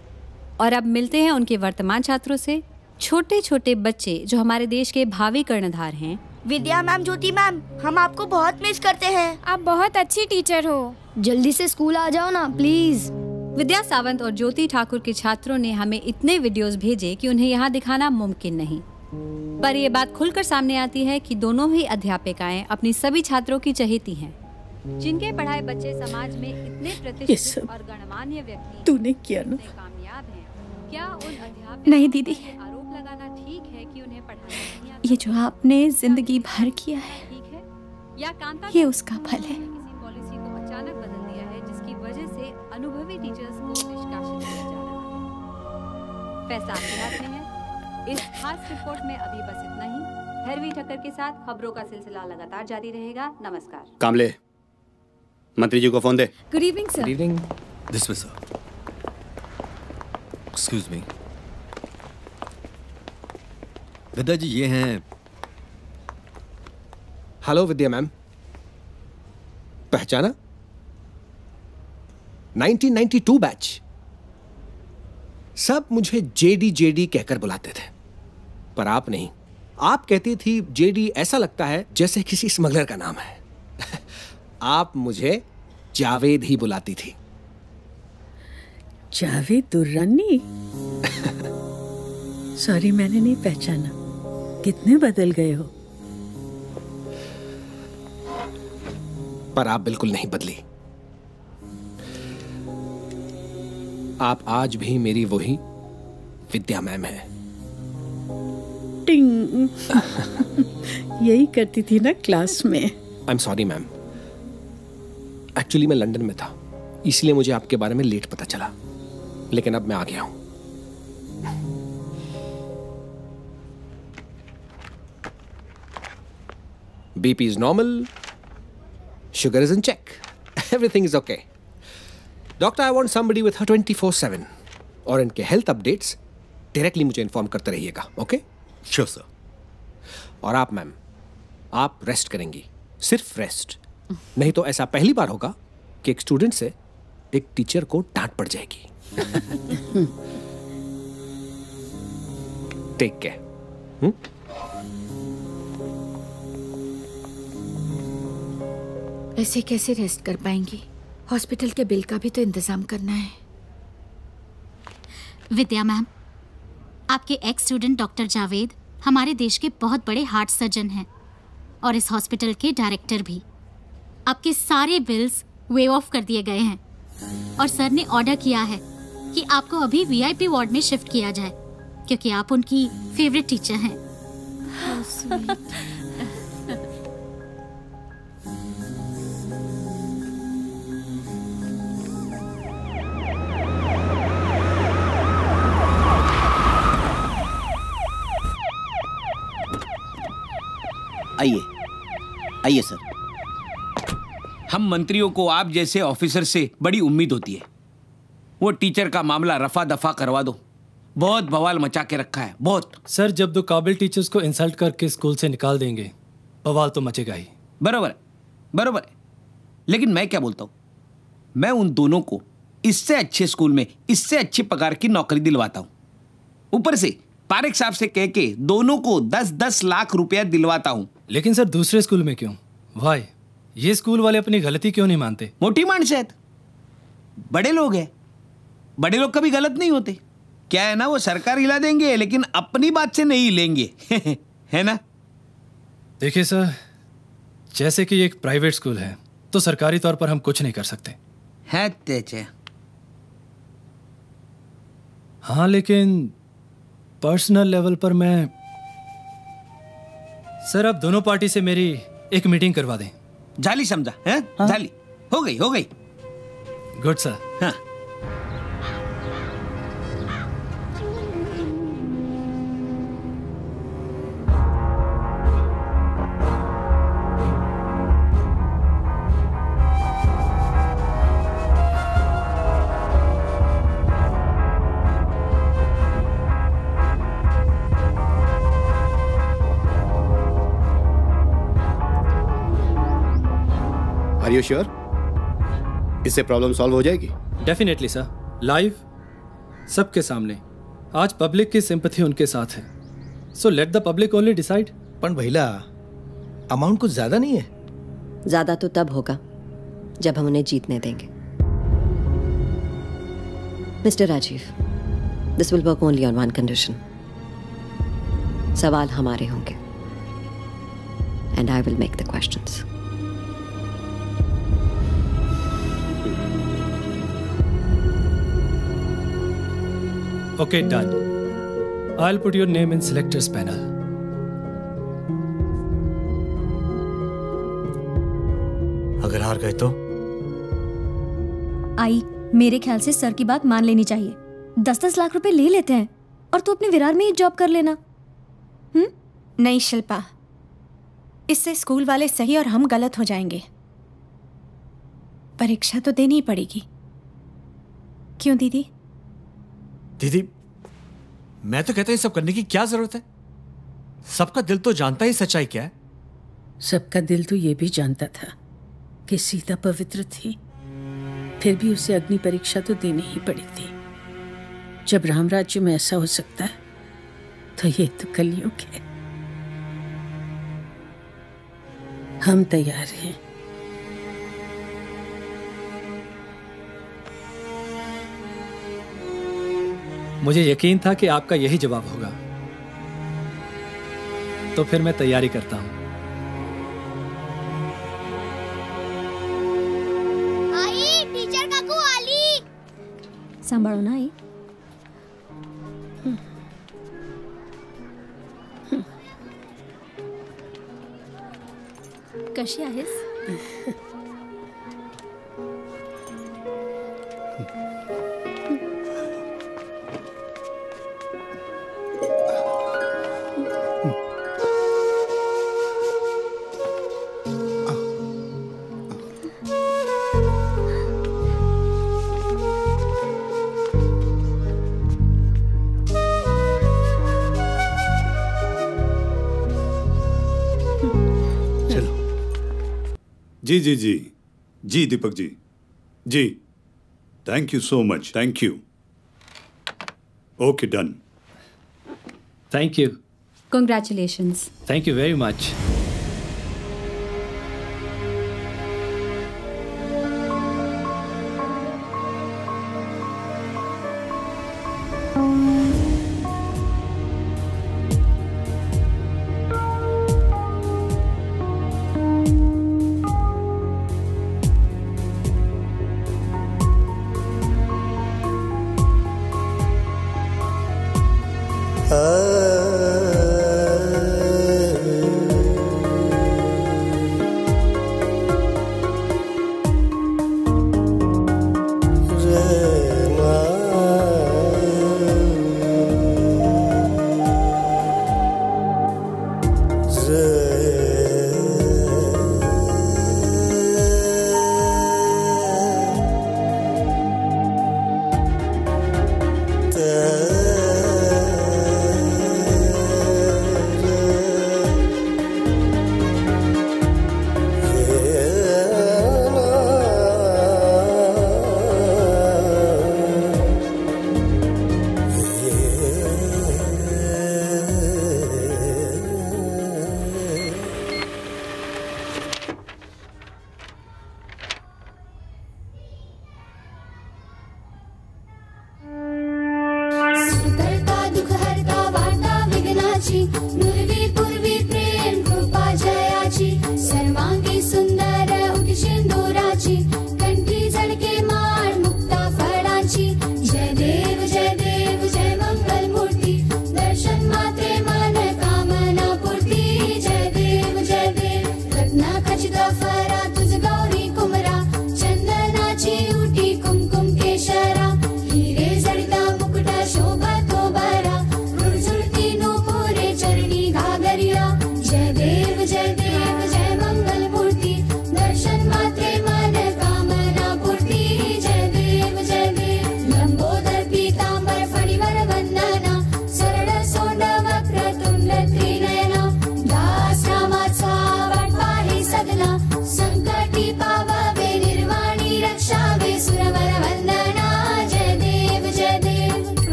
और अब मिलते हैं उनके वर्तमान छात्रों से। छोटे छोटे बच्चे जो हमारे देश के भावी कर्णधार हैं। विद्या मैम, ज्योति मैम, हम आपको बहुत मिस करते हैं। आप बहुत अच्छी टीचर हो। जल्दी से स्कूल आ जाओ ना प्लीज। विद्या सावंत और ज्योति ठाकुर के छात्रों ने हमें इतने वीडियोस भेजे कि उन्हें यहाँ दिखाना मुमकिन नहीं। पर ये बात खुलकर सामने आती है कि दोनों ही अध्यापिकाएं अपनी सभी छात्रों की चहेती हैं। जिनके पढ़ाए बच्चे समाज में इतने प्रतिष्ठित और गणमान्य व्यक्ति तूने किया ना, कामयाब हैं। क्या उन अध्यापकों नहीं दीदी, आरोप लगाना ठीक है कि उन्हें पढ़ाना नहीं आता? ये जो आपने जिंदगी भर किया है, ठीक है? या कांता ये उसका फल है। किसी पॉलिसी को अचानक बदल दिया है जिसकी वजह से अनुभवी टीचर्स को निष्कासित किया जा रहा है। फैसला आपके हाथ में है। इस खास रिपोर्ट में अभी बस इतना ही। भैरवी ठक्कर के साथ खबरों का सिलसिला लगातार जारी रहेगा। नमस्कार। कामले, मंत्री जी को फोन दे। Good evening sir. Good evening. This way sir. Excuse me. Vidya ji ये हैं। हेलो विद्या मैम, पहचाना? 1992 बैच। सब मुझे जेडी कहकर बुलाते थे, पर आप नहीं। आप कहती थी जेडी ऐसा लगता है जैसे किसी स्मगलर का नाम है। आप मुझे जावेद ही बुलाती थी। जावेद दुर्रानी? सॉरी, मैंने नहीं पहचाना। कितने बदल गए हो। पर आप बिल्कुल नहीं बदली। आप आज भी मेरी वही विद्या मैम है। टिंग। यही करती थी ना क्लास में। I am sorry ma'am, actually मैं लंदन में था, इसलिए मुझे आपके बारे में लेट पता चला, लेकिन अब मैं आ गया हूं। BP is normal, sugar is in check, everything is okay. Doctor, I want somebody with her 24/7 और इनके हेल्थ अपडेट्स डायरेक्टली मुझे इन्फॉर्म करते रहिएगा, ओके? Sure sir. और आप मैम, आप रेस्ट करेंगी, सिर्फ रेस्ट। नहीं तो ऐसा पहली बार होगा कि एक स्टूडेंट से एक टीचर को डांट पड़ जाएगी। Take care. ऐसे कैसे रेस्ट कर पाएंगी? हॉस्पिटल के बिल का भी तो इंतजाम करना है। विद्या मैम, आपके एक्स स्टूडेंट डॉक्टर जावेद हमारे देश के बहुत बड़े हार्ट सर्जन हैं और इस हॉस्पिटल के डायरेक्टर भी। आपके सारे बिल्स वेव ऑफ कर दिए गए हैं और सर ने ऑर्डर किया है कि आपको अभी VIP वार्ड में शिफ्ट किया जाए क्योंकि आप उनकी फेवरेट टीचर हैं। आइए आइए सर। हम मंत्रियों को आप जैसे ऑफिसर से बड़ी उम्मीद होती है। वो टीचर का मामला रफा दफा करवा दो, बहुत बवाल मचा के रखा है, बहुत। सर, जब दो काबिल टीचर्स को इंसल्ट करके स्कूल से निकाल देंगे, बवाल तो मचेगा ही। बरोबर है, बरोबर है। लेकिन मैं क्या बोलता हूँ, मैं उन दोनों को इससे अच्छे स्कूल में इससे अच्छी पगार की नौकरी दिलवाता हूँ। ऊपर से पारेख साहब से कह के दोनों को 10-10 लाख रुपया दिलवाता हूँ। लेकिन सर, दूसरे स्कूल में क्यों? वाई? ये स्कूल वाले अपनी गलती क्यों नहीं मानते? मोटी मान शायद, बड़े लोग हैं, बड़े लोग कभी गलत नहीं होते। क्या है ना, वो सरकार हिला देंगे लेकिन अपनी बात से नहीं हिलेंगे। है ना? देखिए सर, जैसे कि एक प्राइवेट स्कूल है तो सरकारी तौर पर हम कुछ नहीं कर सकते। है तेजे। हाँ, लेकिन पर्सनल लेवल पर मैं सर, अब दोनों पार्टी से मेरी एक मीटिंग करवा दें। जाली समझा है? हाँ? जाली हो गई, हो गई। Good sir. हाँ। Are you sure? इससे प्रॉब्लम सॉल्व हो जाएगी? डेफिनेटली सर, लाइव सबके सामने। आज पब्लिक की सिंपैथी उनके साथ है, so let the public only decide. पर भैला, अमाउंट कुछ ज्यादा नहीं है? ज्यादा तो तब होगा जब हम उन्हें जीतने देंगे। Mister Rajiv, this will work only on one condition. सवाल हमारे होंगे and I will make the questions. Okay, done. I'll put your name in selectors panel. अगर हार गए तो? आई, मेरे ख्याल से सर की बात मान लेनी चाहिए। 10-10 लाख रुपए ले लेते हैं और तू अपने विरार में ही जॉब कर लेना। नहीं शिल्पा, इससे स्कूल वाले सही और हम गलत हो जाएंगे। परीक्षा तो देनी ही पड़ेगी। क्यों दीदी? दीदी, मैं तो कहता हूं ये सब करने की क्या जरूरत है? सबका दिल तो जानता ही सच्चाई क्या है। सबका दिल तो ये भी जानता था कि सीता पवित्र थी, फिर भी उसे अग्नि परीक्षा तो देनी ही पड़ी थी। जब राम राज्य में ऐसा हो सकता है तो ये तो कलयुग है। हम तैयार हैं। मुझे यकीन था कि आपका यही जवाब होगा, तो फिर मैं तैयारी करता हूं। आई, टीचर काकू आली। संभालो ना आई। कशी आहेस? जी जी जी जी दीपक जी जी thank you so much thank you okay done thank you Congratulations. Thank you very much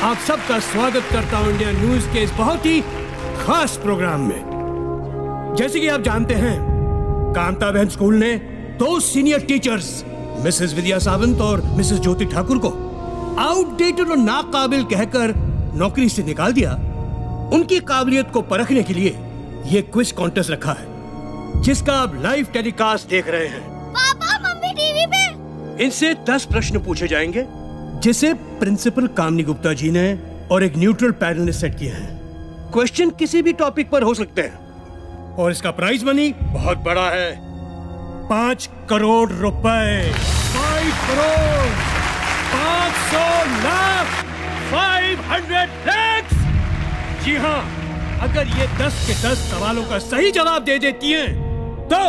आप सबका स्वागत करता हूं इंडिया न्यूज के इस बहुत ही खास प्रोग्राम में। जैसे कि आप जानते हैं, कांताबेन स्कूल ने 2 सीनियर टीचर्स मिसेस विद्या सावंत और मिसेस ज्योति ठाकुर को आउटडेटेड और नाकाबिल कहकर नौकरी से निकाल दिया। उनकी काबिलियत को परखने के लिए ये क्विज कॉन्टेस्ट रखा है, जिसका आप लाइव टेलीकास्ट देख रहे हैं। पापा मम्मी टीवी पे। इनसे 10 प्रश्न पूछे जाएंगे, जिसे प्रिंसिपल कामनी गुप्ता जी ने और एक न्यूट्रल पैनल ने सेट किया है। क्वेश्चन किसी भी टॉपिक पर हो सकते हैं और इसका प्राइज मनी बहुत बड़ा है, 5 करोड़ रुपए। 5 करोड़ 500 लाख 500 लाख। जी हाँ, अगर ये 10 के 10 सवालों का सही जवाब दे देती हैं, तो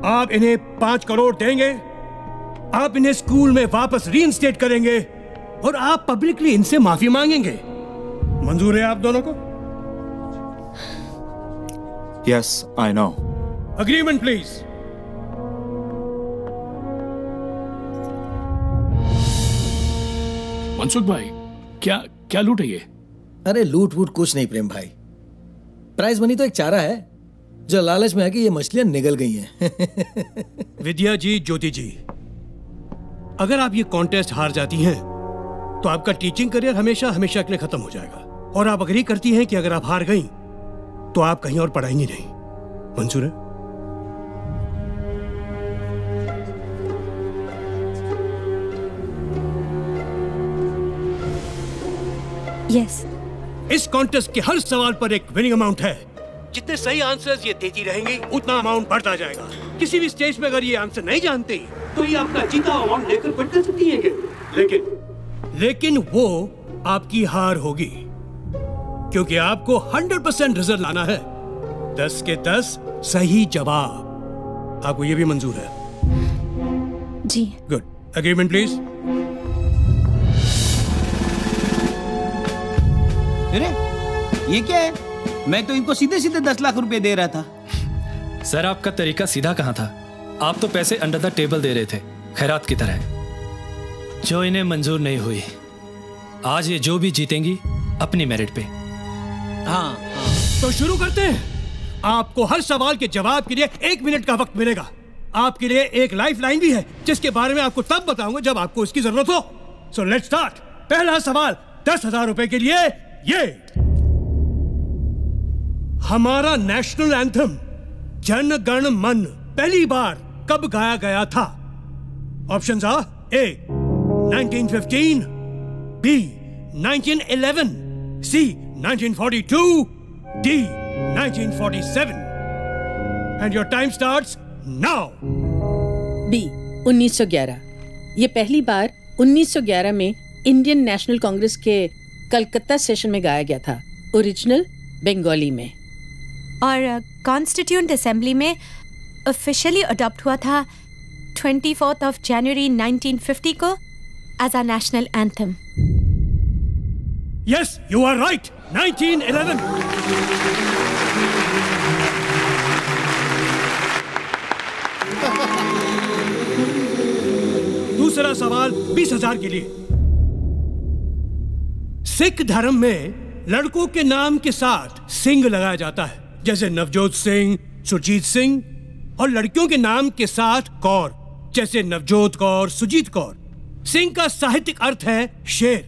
आप इन्हें 5 करोड़ देंगे, आप इन्हें स्कूल में वापस रीइंस्टेट करेंगे और आप पब्लिकली इनसे माफी मांगेंगे। मंजूर है आप दोनों को? Yes, I know. Agreement please. Mansukh भाई, क्या लूट है ये? अरे लूट वूट कुछ नहीं प्रेम भाई, प्राइज मनी तो एक चारा है जो लालच में है कि ये मछलियां निगल गई हैं। विद्या जी, ज्योति जी, अगर आप ये कॉन्टेस्ट हार जाती हैं, तो आपका टीचिंग करियर हमेशा हमेशा के लिए खत्म हो जाएगा। और आप अग्री करती हैं कि अगर आप हार गईं, तो आप कहीं और पढ़ाएंगी नहीं। मंजूर है? यस। इस कॉन्टेस्ट के हर सवाल पर एक विनिंग अमाउंट है। जितने सही आंसर्स ये देती रहेंगी उतना अमाउंट बढ़ता जाएगा। किसी भी स्टेज पे अगर ये आंसर नहीं जानती तो ये आपका जीता अमाउंट लेकर पढ़ कर सकती है। लेकिन वो आपकी हार होगी, क्योंकि आपको 100% रिजल्ट लाना है। 10 के 10 सही जवाब। आपको ये भी मंजूर है? जी। गुड। Agreement please. अरे ये क्या है? मैं तो इनको सीधे सीधे 10 लाख रुपए दे रहा था। सर आपका तरीका सीधा कहाँ था? आप तो पैसे अंडर द टेबल दे रहे थे, खैरात की तरह, जो इन्हें मंजूर नहीं हुई। आज ये जो भी जीतेंगी अपनी मेरिट पे। हाँ। तो शुरू करते हैं। आपको हर सवाल के जवाब के लिए 1 मिनट का वक्त मिलेगा। आपके लिए एक लाइफ लाइन भी है, जिसके बारे में आपको तब बताऊंगा जब आपको इसकी जरूरत हो। So let's start. पहला सवाल 10,000 रुपए के लिए। ये हमारा नेशनल एंथम जन गण मन पहली बार कब गाया गया था? Options are A 1915, B 1911, C 1942, D 1947. And your time starts now. B 1911। ये पहली बार 1911 में इंडियन नेशनल कांग्रेस के कलकत्ता सेशन में गाया गया था, ओरिजिनल बंगाली में। और कॉन्स्टिट्यूएंट असेंबली में ऑफिशियली अडॉप्ट हुआ था 24 जनवरी 1950 को as a national anthem. Yes, you are right. 1911। दूसरा सवाल 20,000 के लिए। सिख धर्म में लड़कों के नाम के साथ सिंह लगाया जाता है, जैसे नवजोत सिंह, सुरजीत सिंह, और लड़कियों के नाम के साथ कौर, जैसे नवजोत कौर, सुजीत कौर। सिंह का साहित्यिक अर्थ है शेर।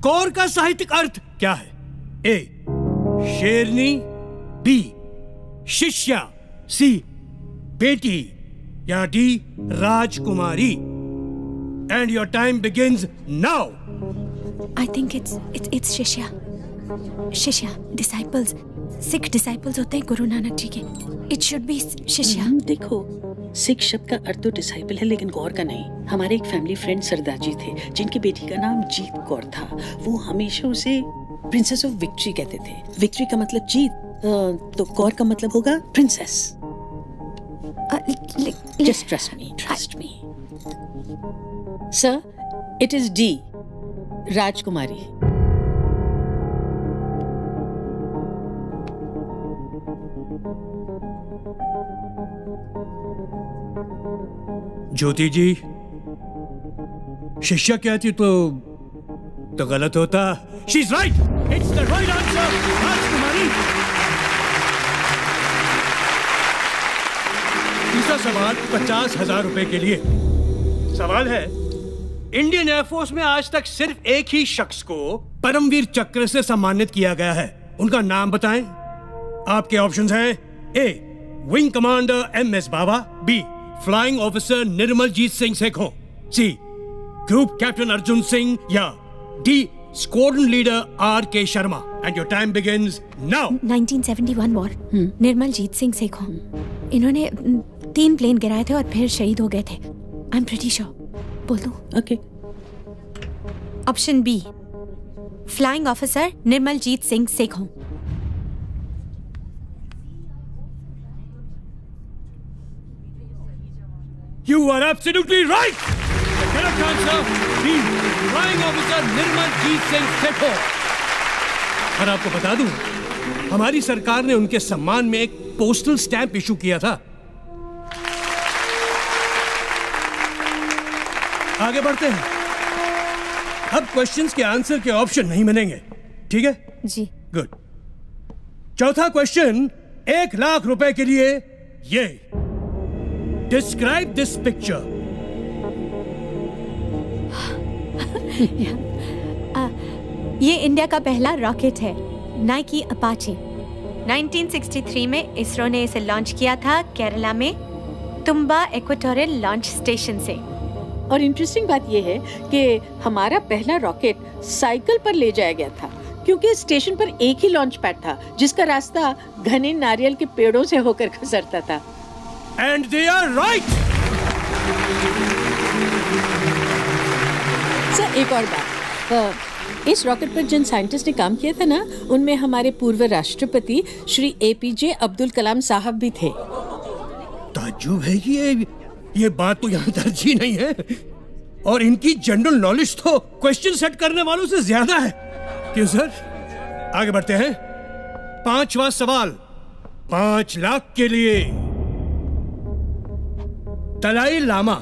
कौर का साहित्यिक अर्थ क्या है? ए शेरनी, बी शिष्या, सी बेटी, या D Rajkumari. And your time begins now. I think it's शिष्या। शिष्या डिसाइपल्स, सिख डिसाइपल्स होते हैं गुरु नानक जी के। इट शुड बी शिष्या। देखो, सिख शब्द का अर्थ तो डिसाइपल है, लेकिन कौर का नहीं। हमारे एक फैमिली फ्रेंड सरदार जी थे, जिनकी बेटी का नाम जीत कौर था। वो हमेशा उसे प्रिंसेस ऑफ विक्ट्री कहते थे। विक्ट्री का मतलब जीत, तो कौर का मतलब होगा princess. Just trust me sir, it is D राजकुमारी। ज्योति जी, शिष्या कहती तो गलत होता। She is right. It's the right answer, राजकुमारी। तीसरा सवाल 50,000 रुपए के लिए। सवाल है, इंडियन एयरफोर्स में आज तक सिर्फ एक ही शख्स को परमवीर चक्र से सम्मानित किया गया है। उनका नाम बताएं। आपके ऑप्शंस हैं A wing commander MS Bawa, B flying officer Nirmaljit Singh Sekhon, C group captain Arjun Singh, या D squadron leader RK Sharma. And your time begins now. 1971 war, Nirmaljit Singh Sekhon. इन्होंने 3 प्लेन गिराए थे और फिर शहीद हो गए थे। I am pretty sure. बोल दो। Okay. Option B flying officer Nirmaljit Singh Sekhon. You are absolutely right. The correct answer is Flying Officer Nirmaljit Singh Sekhon. और आपको बता दूं, हमारी सरकार ने उनके सम्मान में एक पोस्टल स्टैंप इशू किया था। आगे बढ़ते हैं। अब क्वेश्चंस के आंसर के ऑप्शन नहीं मिलेंगे, ठीक है? जी। गुड। चौथा क्वेश्चन 1 लाख रुपए के लिए। ये डिस्क्राइब दिस पिक्चर। ये इंडिया का पहला रॉकेट है, नाइकी अपाचे। 1963 में इसरो ने इसे लॉन्च किया था केरला में तुम्बा इक्वेटोरियल लॉन्च स्टेशन से। और इंटरेस्टिंग बात यह है कि हमारा पहला रॉकेट साइकिल पर ले जाया गया था, क्योंकि स्टेशन पर एक ही लॉन्च पैड था जिसका रास्ता घने नारियल के पेड़ों से होकर गुजरता था। And they are right. Sir, एक और बात, इस रॉकेट पर जिन साइंटिस्ट ने काम किया था ना, उनमें हमारे पूर्व राष्ट्रपति श्री APJ अब्दुल कलाम साहब भी थे। ताज्जुब है कि ये बात तो यहाँ दर्ज ही नहीं है, और इनकी जनरल नॉलेज तो क्वेश्चन सेट करने वालों से ज्यादा है। क्यों सर? आगे बढ़ते हैं। 5वां सवाल 5 लाख के लिए। दलाई लामा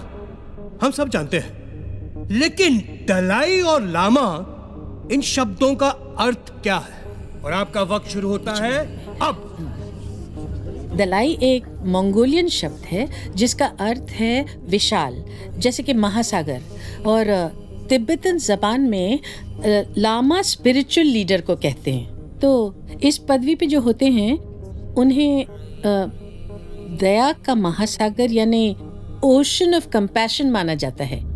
हम सब जानते हैं, लेकिन दलाई और लामा इन शब्दों का अर्थ क्या है? और आपका वक्त शुरू होता है अब। दलाई एक मंगोलियन शब्द है जिसका अर्थ है विशाल, जैसे कि महासागर, और तिब्बतन जबान में लामा स्पिरिचुअल लीडर को कहते हैं। तो इस पदवी पे जो होते हैं उन्हें दया का महासागर यानी ओशन ऑफ कंपैशन माना जाता है।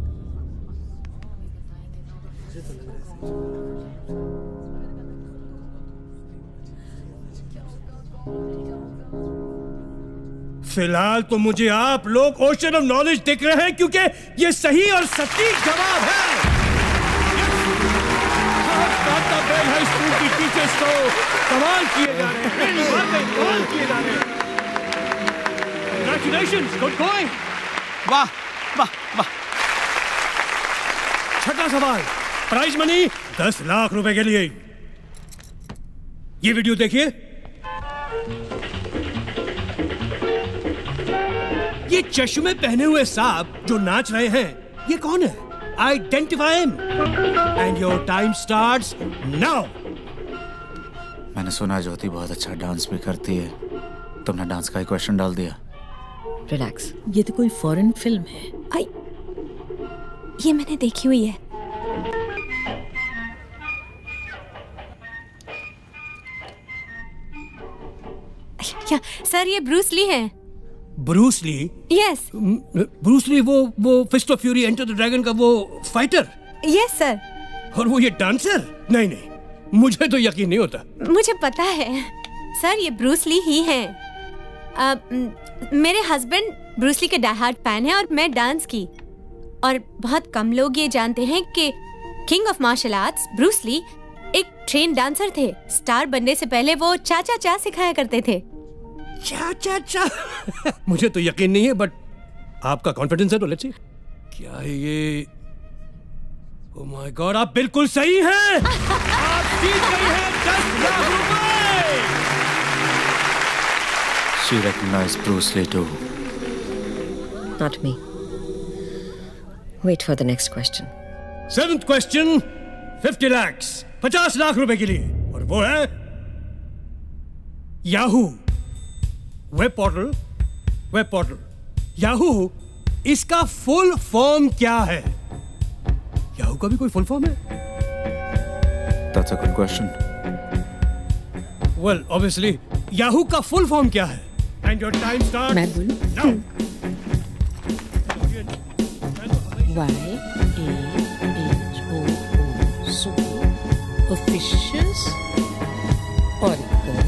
फिलहाल तो मुझे आप लोग ओशन ऑफ नॉलेज दिख रहे हैं, क्योंकि ये सही और सटीक जवाब है। हाई स्कूल की टीचर्स तो कमाल किए जा रहे हैं, कमाल किए जा रहे हैं। Congratulations, good going. वाह वाह वाह। 6वां सवाल, प्राइज मनी 10 लाख रुपए के लिए। ये वीडियो देखिए। ये चश्मे पहने हुए साहब जो नाच रहे हैं, ये कौन है? Identify him and your time starts now. मैंने सुना ज्योति बहुत अच्छा डांस भी करती है। तुमने डांस का ही क्वेश्चन डाल दिया। रिलैक्स, ये तो कोई फॉरेन फिल्म है। आई, ये मैंने देखी हुई है। क्या सर, ये ब्रूस ली है? Bruce Lee? Yes. Bruce Lee वो Fist of Fury Enter the Dragon का वो फाइटर? Yes sir. और वो ये डांसर? नहीं नहीं, मुझे तो यकीन नहीं होता। मुझे पता है सर, ये ब्रूस ली ही है। मेरे हस्बैंड ब्रूस ली के डाई हार्ड फैन है और मैं डांस की। और बहुत कम लोग ये जानते हैं कि king of martial arts Bruce Lee एक ट्रेन डांसर थे। स्टार बनने से पहले वो चा चा चा सिखाया करते थे। चा चा चा मुझे तो यकीन नहीं है, बट आपका कॉन्फिडेंस है तो लेट्स सी। क्या है ये? ओह माय गॉड, आप बिल्कुल सही हैं। आप जीत गई हैं 10 लाख रुपए। She recognized Bruce Lee too. Not me. Wait for the next question. 7th question, 50 lakhs, 50 lakh रुपए के लिए, और वो है याहू वेब पोर्टल। याहू, इसका फुल फॉर्म क्या है? याहू का भी कोई फुल फॉर्म है? That's a good question. Well, obviously, Yahoo का फुल फॉर्म क्या है? And your time starts now. YAHOO, so officious, Oracle,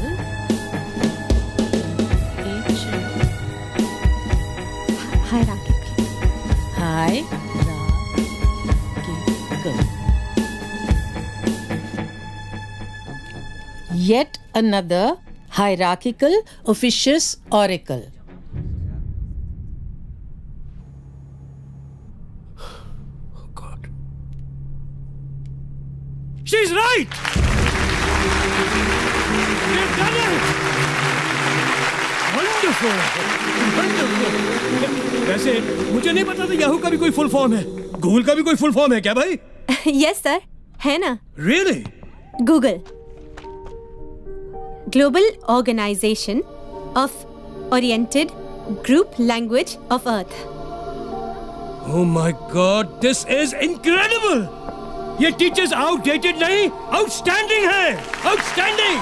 hierarchical. Yet another hierarchical officious oracle. Oh God. She's right! You've done it! Wonderful! Wonderful! वैसे मुझे नहीं पता था Yahoo का भी कोई फुल फॉर्म है। गूगल का भी कोई फुल फॉर्म है क्या भाई? यस सर, है ना। Really? Google, Global Organization of Oriented Group Language of Earth. Oh my God, this is incredible! ये टीचर्स आउटडेटेड नहीं, आउटस्टैंडिंग है, आउटस्टैंडिंग।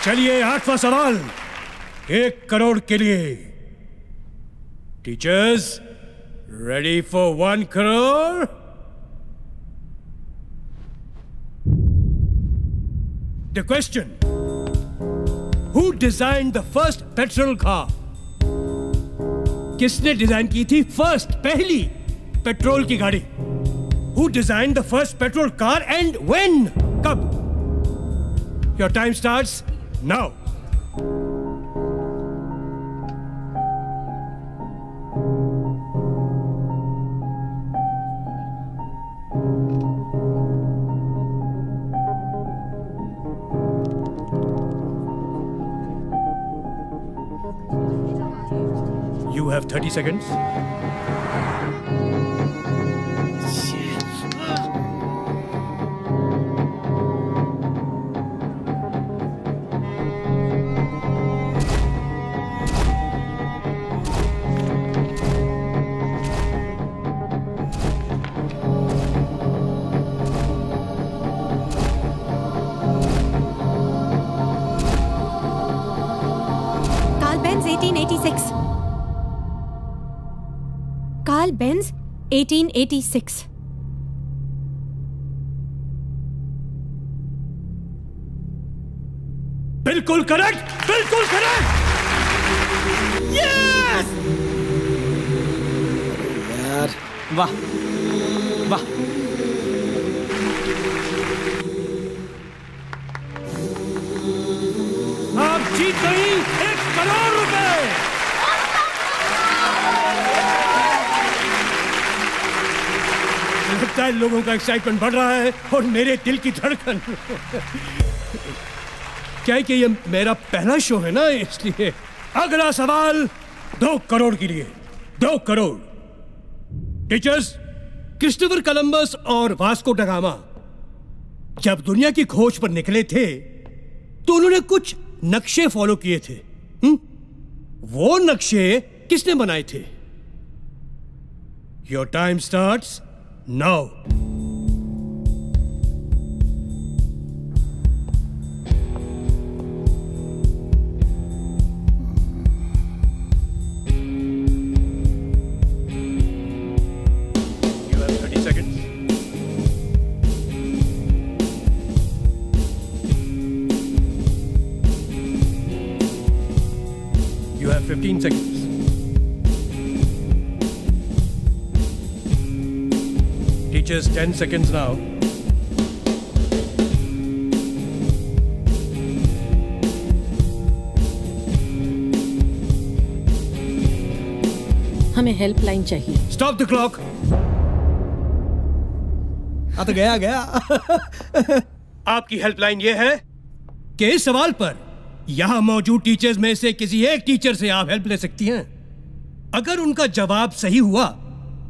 चलिए 8वां सवाल 1 करोड़ के लिए। Teachers ready for 1 crore? The question, who design the first petrol car? किसने design की थी पहली पेट्रोल की गाड़ी? Who design the first petrol car and when? कब? Your time starts now. You have 30 seconds. Carl Benz 1886। बिल्कुल करेक्ट, बिल्कुल correct. Yes! यार वाह वाह। आप जीत गई 1 करोड़ रुपए। लगता है लोगों का एक्साइटमेंट बढ़ रहा है और मेरे दिल की धड़कन। क्या है कि ये मेरा पहला शो है ना, इसलिए। अगला सवाल 2 करोड़ के लिए। 2 करोड़। टीचर्स, क्रिस्टोफर कोलंबस और वास्को ड गामा जब दुनिया की खोज पर निकले थे तो उन्होंने कुछ नक्शे फॉलो किए थे। वो नक्शे किसने बनाए थे? Your time starts now. You have 30 seconds. You have 15 seconds. Teachers, 10 seconds now. हमें हेल्पलाइन चाहिए। Stop the clock. तो गया। आपकी हेल्पलाइन ये है कि इस सवाल पर यहां मौजूद टीचर्स में से किसी एक टीचर से आप हेल्प ले सकती हैं। अगर उनका जवाब सही हुआ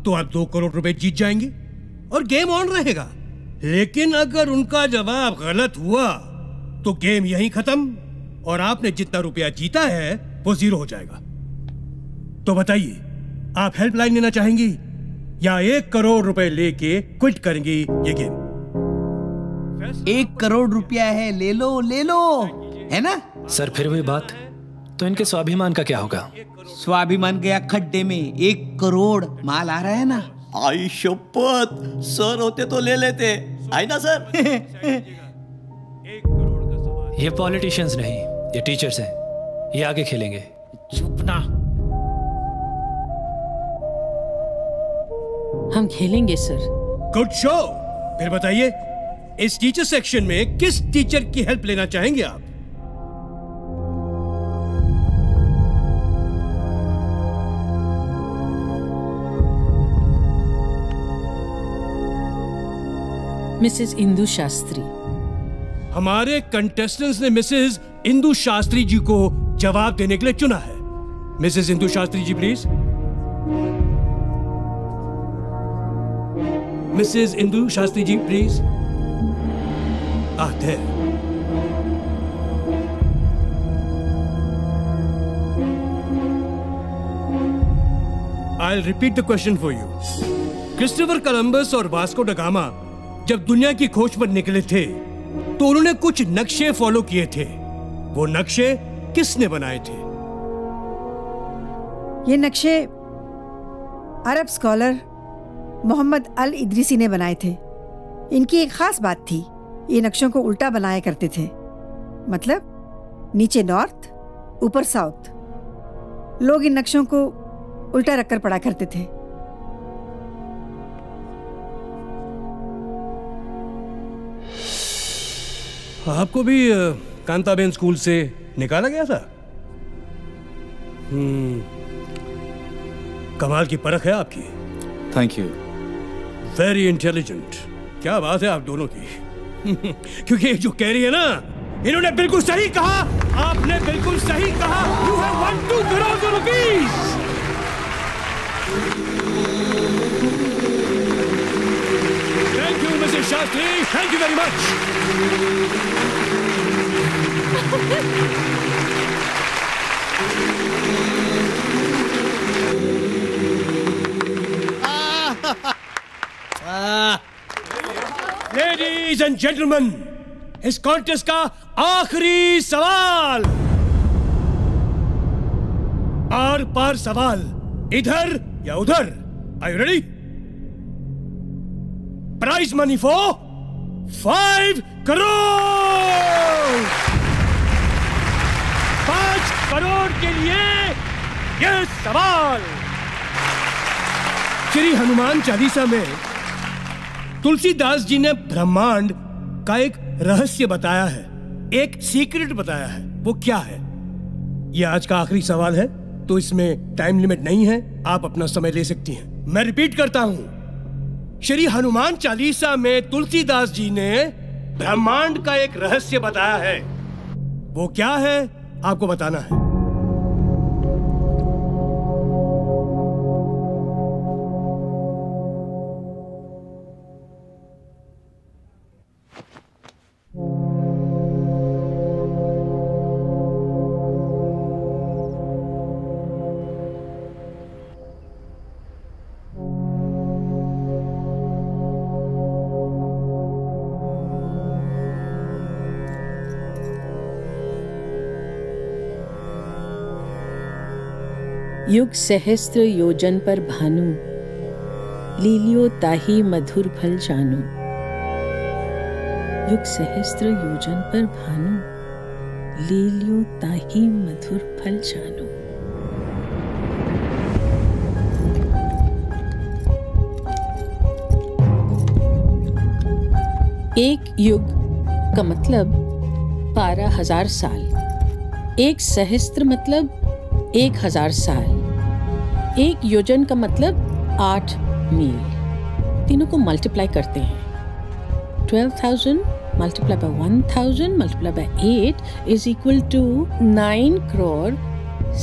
तो आप 2 करोड़ रुपए जीत जाएंगे और गेम ऑन रहेगा। लेकिन अगर उनका जवाब गलत हुआ तो गेम यहीं खत्म और आपने जितना रुपया जीता है वो 0 हो जाएगा। तो बताइए, आप हेल्पलाइन लेना चाहेंगी या 1 करोड़ रुपए लेके क्विट करेंगी ये गेम? 1 करोड़ रुपया है, ले लो है ना? सर फिर वही बात, तो इनके स्वाभिमान का क्या होगा? स्वाभिमान गया खड्डे में। 1 करोड़ माल आ रहा है ना। आई शपथ, सर होते तो ले लेते। आई ना सर। ये पॉलिटिशियंस नहीं, ये टीचर्स हैं। ये आगे खेलेंगे। चुप ना। हम खेलेंगे सर। Good show. फिर बताइए, इस टीचर सेक्शन में किस टीचर की हेल्प लेना चाहेंगे आप? मिसेस इंदु शास्त्री। हमारे कंटेस्टेंट्स ने मिसेस इंदु शास्त्री जी को जवाब देने के लिए चुना है। Mrs Indu Shastri ji please. Mrs Indu Shastri ji please. आते हैं। I'll repeat the question for you. Christopher Columbus और वास्को ड गामा जब दुनिया की खोज पर निकले थे तो उन्होंने कुछ नक्शे फॉलो किए थे। वो नक्शे किसने बनाए थे? ये नक्शे अरब स्कॉलर मोहम्मद अल इदरीसी ने बनाए थे। इनकी एक खास बात थी, ये नक्शों को उल्टा बनाया करते थे, मतलब नीचे नॉर्थ ऊपर साउथ। लोग इन नक्शों को उल्टा रखकर पढ़ा करते थे। आपको भी कांताबेन स्कूल से निकाला गया था? कमाल की परख है आपकी। Thank you. Very intelligent. क्या बात है आप दोनों की। क्योंकि जो कह रही है ना, इन्होंने बिल्कुल सही कहा, आपने बिल्कुल सही कहा। You have won 2 crore rupees। Thank you Mrs Shastri, thank you very much. Ladies and gentleman, इस कॉन्टेस्ट का आखिरी सवाल, आर पार सवाल, इधर या उधर। Are you ready? Prize money for 5 crore. 5 crore के लिए यह सवाल। श्री हनुमान चालीसा में तुलसीदास जी ने ब्रह्मांड का एक रहस्य बताया है, एक सीक्रेट बताया है। वो क्या है? ये आज का आखिरी सवाल है, तो इसमें टाइम लिमिट नहीं है, आप अपना समय ले सकती हैं। मैं रिपीट करता हूं, श्री हनुमान चालीसा में तुलसीदास जी ने ब्रह्मांड का एक रहस्य बताया है। वो क्या है आपको बताना है। युग सहस्त्र योजन पर भानु, लीलियो ताही मधुर फल जानू। युग सहस्त्र योजन पर भानु, लीलियो ताही मधुर फल जानू। एक युग का मतलब 12,000 साल। एक सहस्त्र मतलब 1,000 साल। एक योजन का मतलब 8 मील। तीनों को मल्टीप्लाई करते हैं। 12,000 multiply by 1,000 multiply by 8 is equal to 9 crore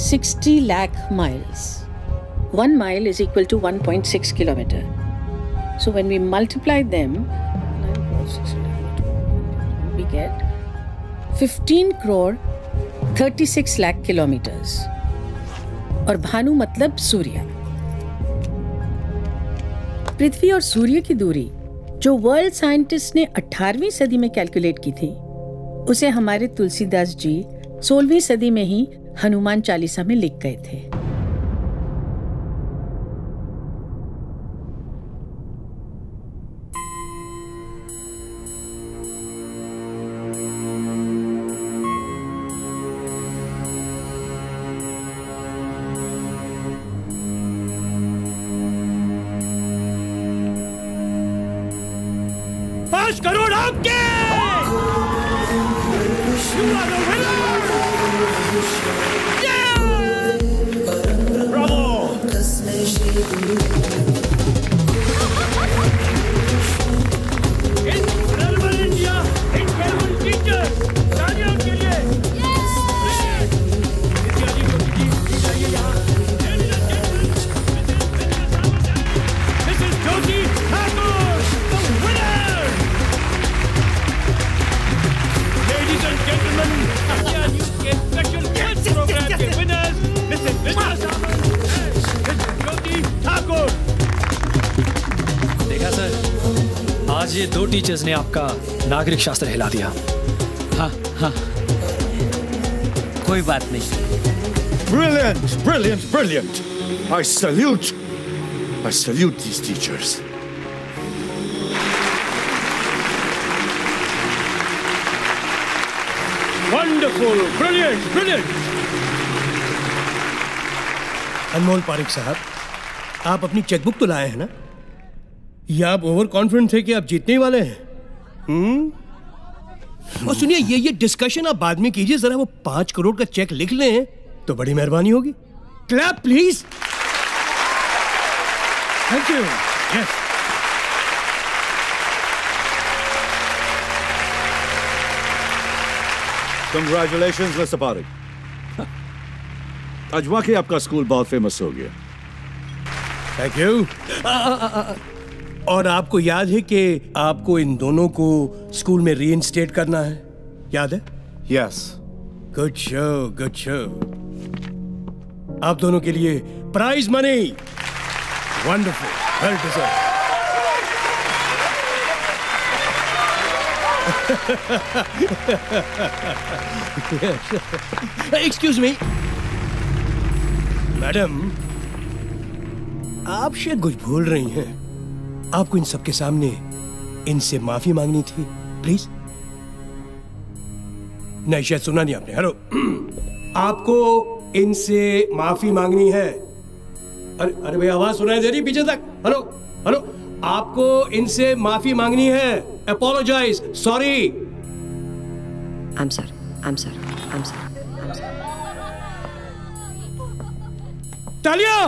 60 lakh miles. 1 mile is equal to 1.6 kilometer. So when we multiply them, we get 15 crore 36 lakh kilometers. और भानु मतलब सूर्य। पृथ्वी और सूर्य की दूरी जो वर्ल्ड साइंटिस्ट ने 18वीं सदी में कैलकुलेट की थी, उसे हमारे तुलसीदास जी 16वीं सदी में ही हनुमान चालीसा में लिख गए थे। करोड़ आपके। You are the winner. Yeah! Bravo. Incredible India, incredible teacher. तालियां उनके लिए। विद्यार्थी को कीजिए जाइए यहाँ। This is Jyoti Thakur, the winner. Ladies and gentlemen, India News के special guest program के winners, Mrs. Vidya Samant and Mrs. Jyoti Thakur. देखा सर, आज ये 2 टीचर्स ने आपका नागरिक शास्त्र हिला दिया। हाँ हाँ, कोई बात नहीं। Brilliant, brilliant, brilliant. I salute these teachers. Wonderful, brilliant, brilliant. अनमोल पारिक साहब, आप अपनी चेकबुक तो लाए हैं ना? या आप ओवर कॉन्फिडेंट थे कि आप जीतने वाले हैं? और सुनिए, ये डिस्कशन आप बाद में कीजिए, जरा वो 5 करोड़ का चेक लिख लें तो बड़ी मेहरबानी होगी। Clap please. Thank you. Yes. Congratulations, Mr. Parik. आज वाकई आपका स्कूल बहुत फेमस हो गया। Thank you. और आपको याद है कि आपको इन दोनों को स्कूल में रीइंस्टेट करना है, याद है? Yes. Good show, good show. आप दोनों के लिए prize money. Wonderful, well deserve. Excuse me madam, आप शायद कुछ भूल रही हैं। आपको इन सबके सामने इनसे माफी मांगनी थी, प्लीज। नहीं, शायद सुना नहीं आपने। हेलो, आपको इनसे माफी मांगनी है। अरे भाई, आवाज सुनाई दे रही पीछे तक? हेलो हेलो, आपको इनसे माफी मांगनी है। Apologise, sorry. I'm sorry. I'm sorry. I'm sorry. I'm sorry. तालियां!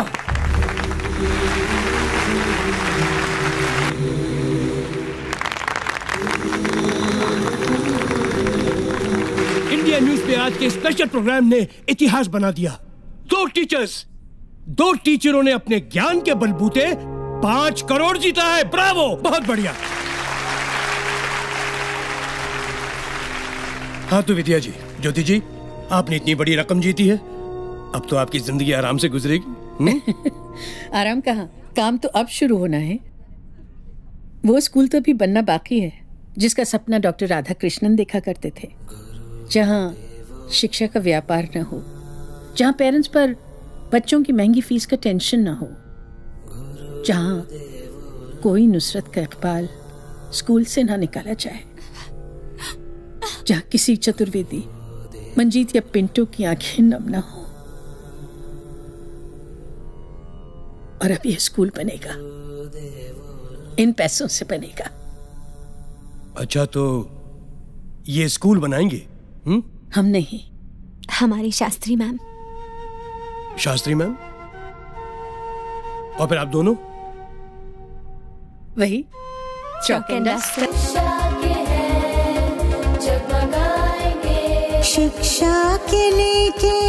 इंडिया न्यूज पे आज के स्पेशल प्रोग्राम ने इतिहास बना दिया। 2 टीचरों ने अपने ज्ञान के बलबूते 5 करोड़ जीता है। ब्रावो, बहुत बढ़िया। हाँ तो विद्या जी, ज्योति जी, आपने इतनी बड़ी रकम जीती है, अब तो आपकी जिंदगी आराम से गुजरेगी। आराम कहाँ, काम तो अब शुरू होना है। वो स्कूल तो अभी बनना बाकी है जिसका सपना डॉक्टर राधा कृष्णन देखा करते थे, जहाँ शिक्षा का व्यापार न हो, जहाँ पेरेंट्स पर बच्चों की महंगी फीस का टेंशन न हो, जहाँ कोई नुसरत का इकबाल स्कूल से ना निकाला जाए, जहाँ किसी चतुर्वेदी, मंजीत या पिंटो की आंखें नम ना हो। और अब यह स्कूल बनेगा, इन पैसों से बनेगा। अच्छा, तो ये स्कूल बनाएंगे? हम नहीं, हमारी शास्त्री मैम। शास्त्री मैम? और फिर आप दोनों? वही चॉक एंड डस्टर। शिक्षा के लेके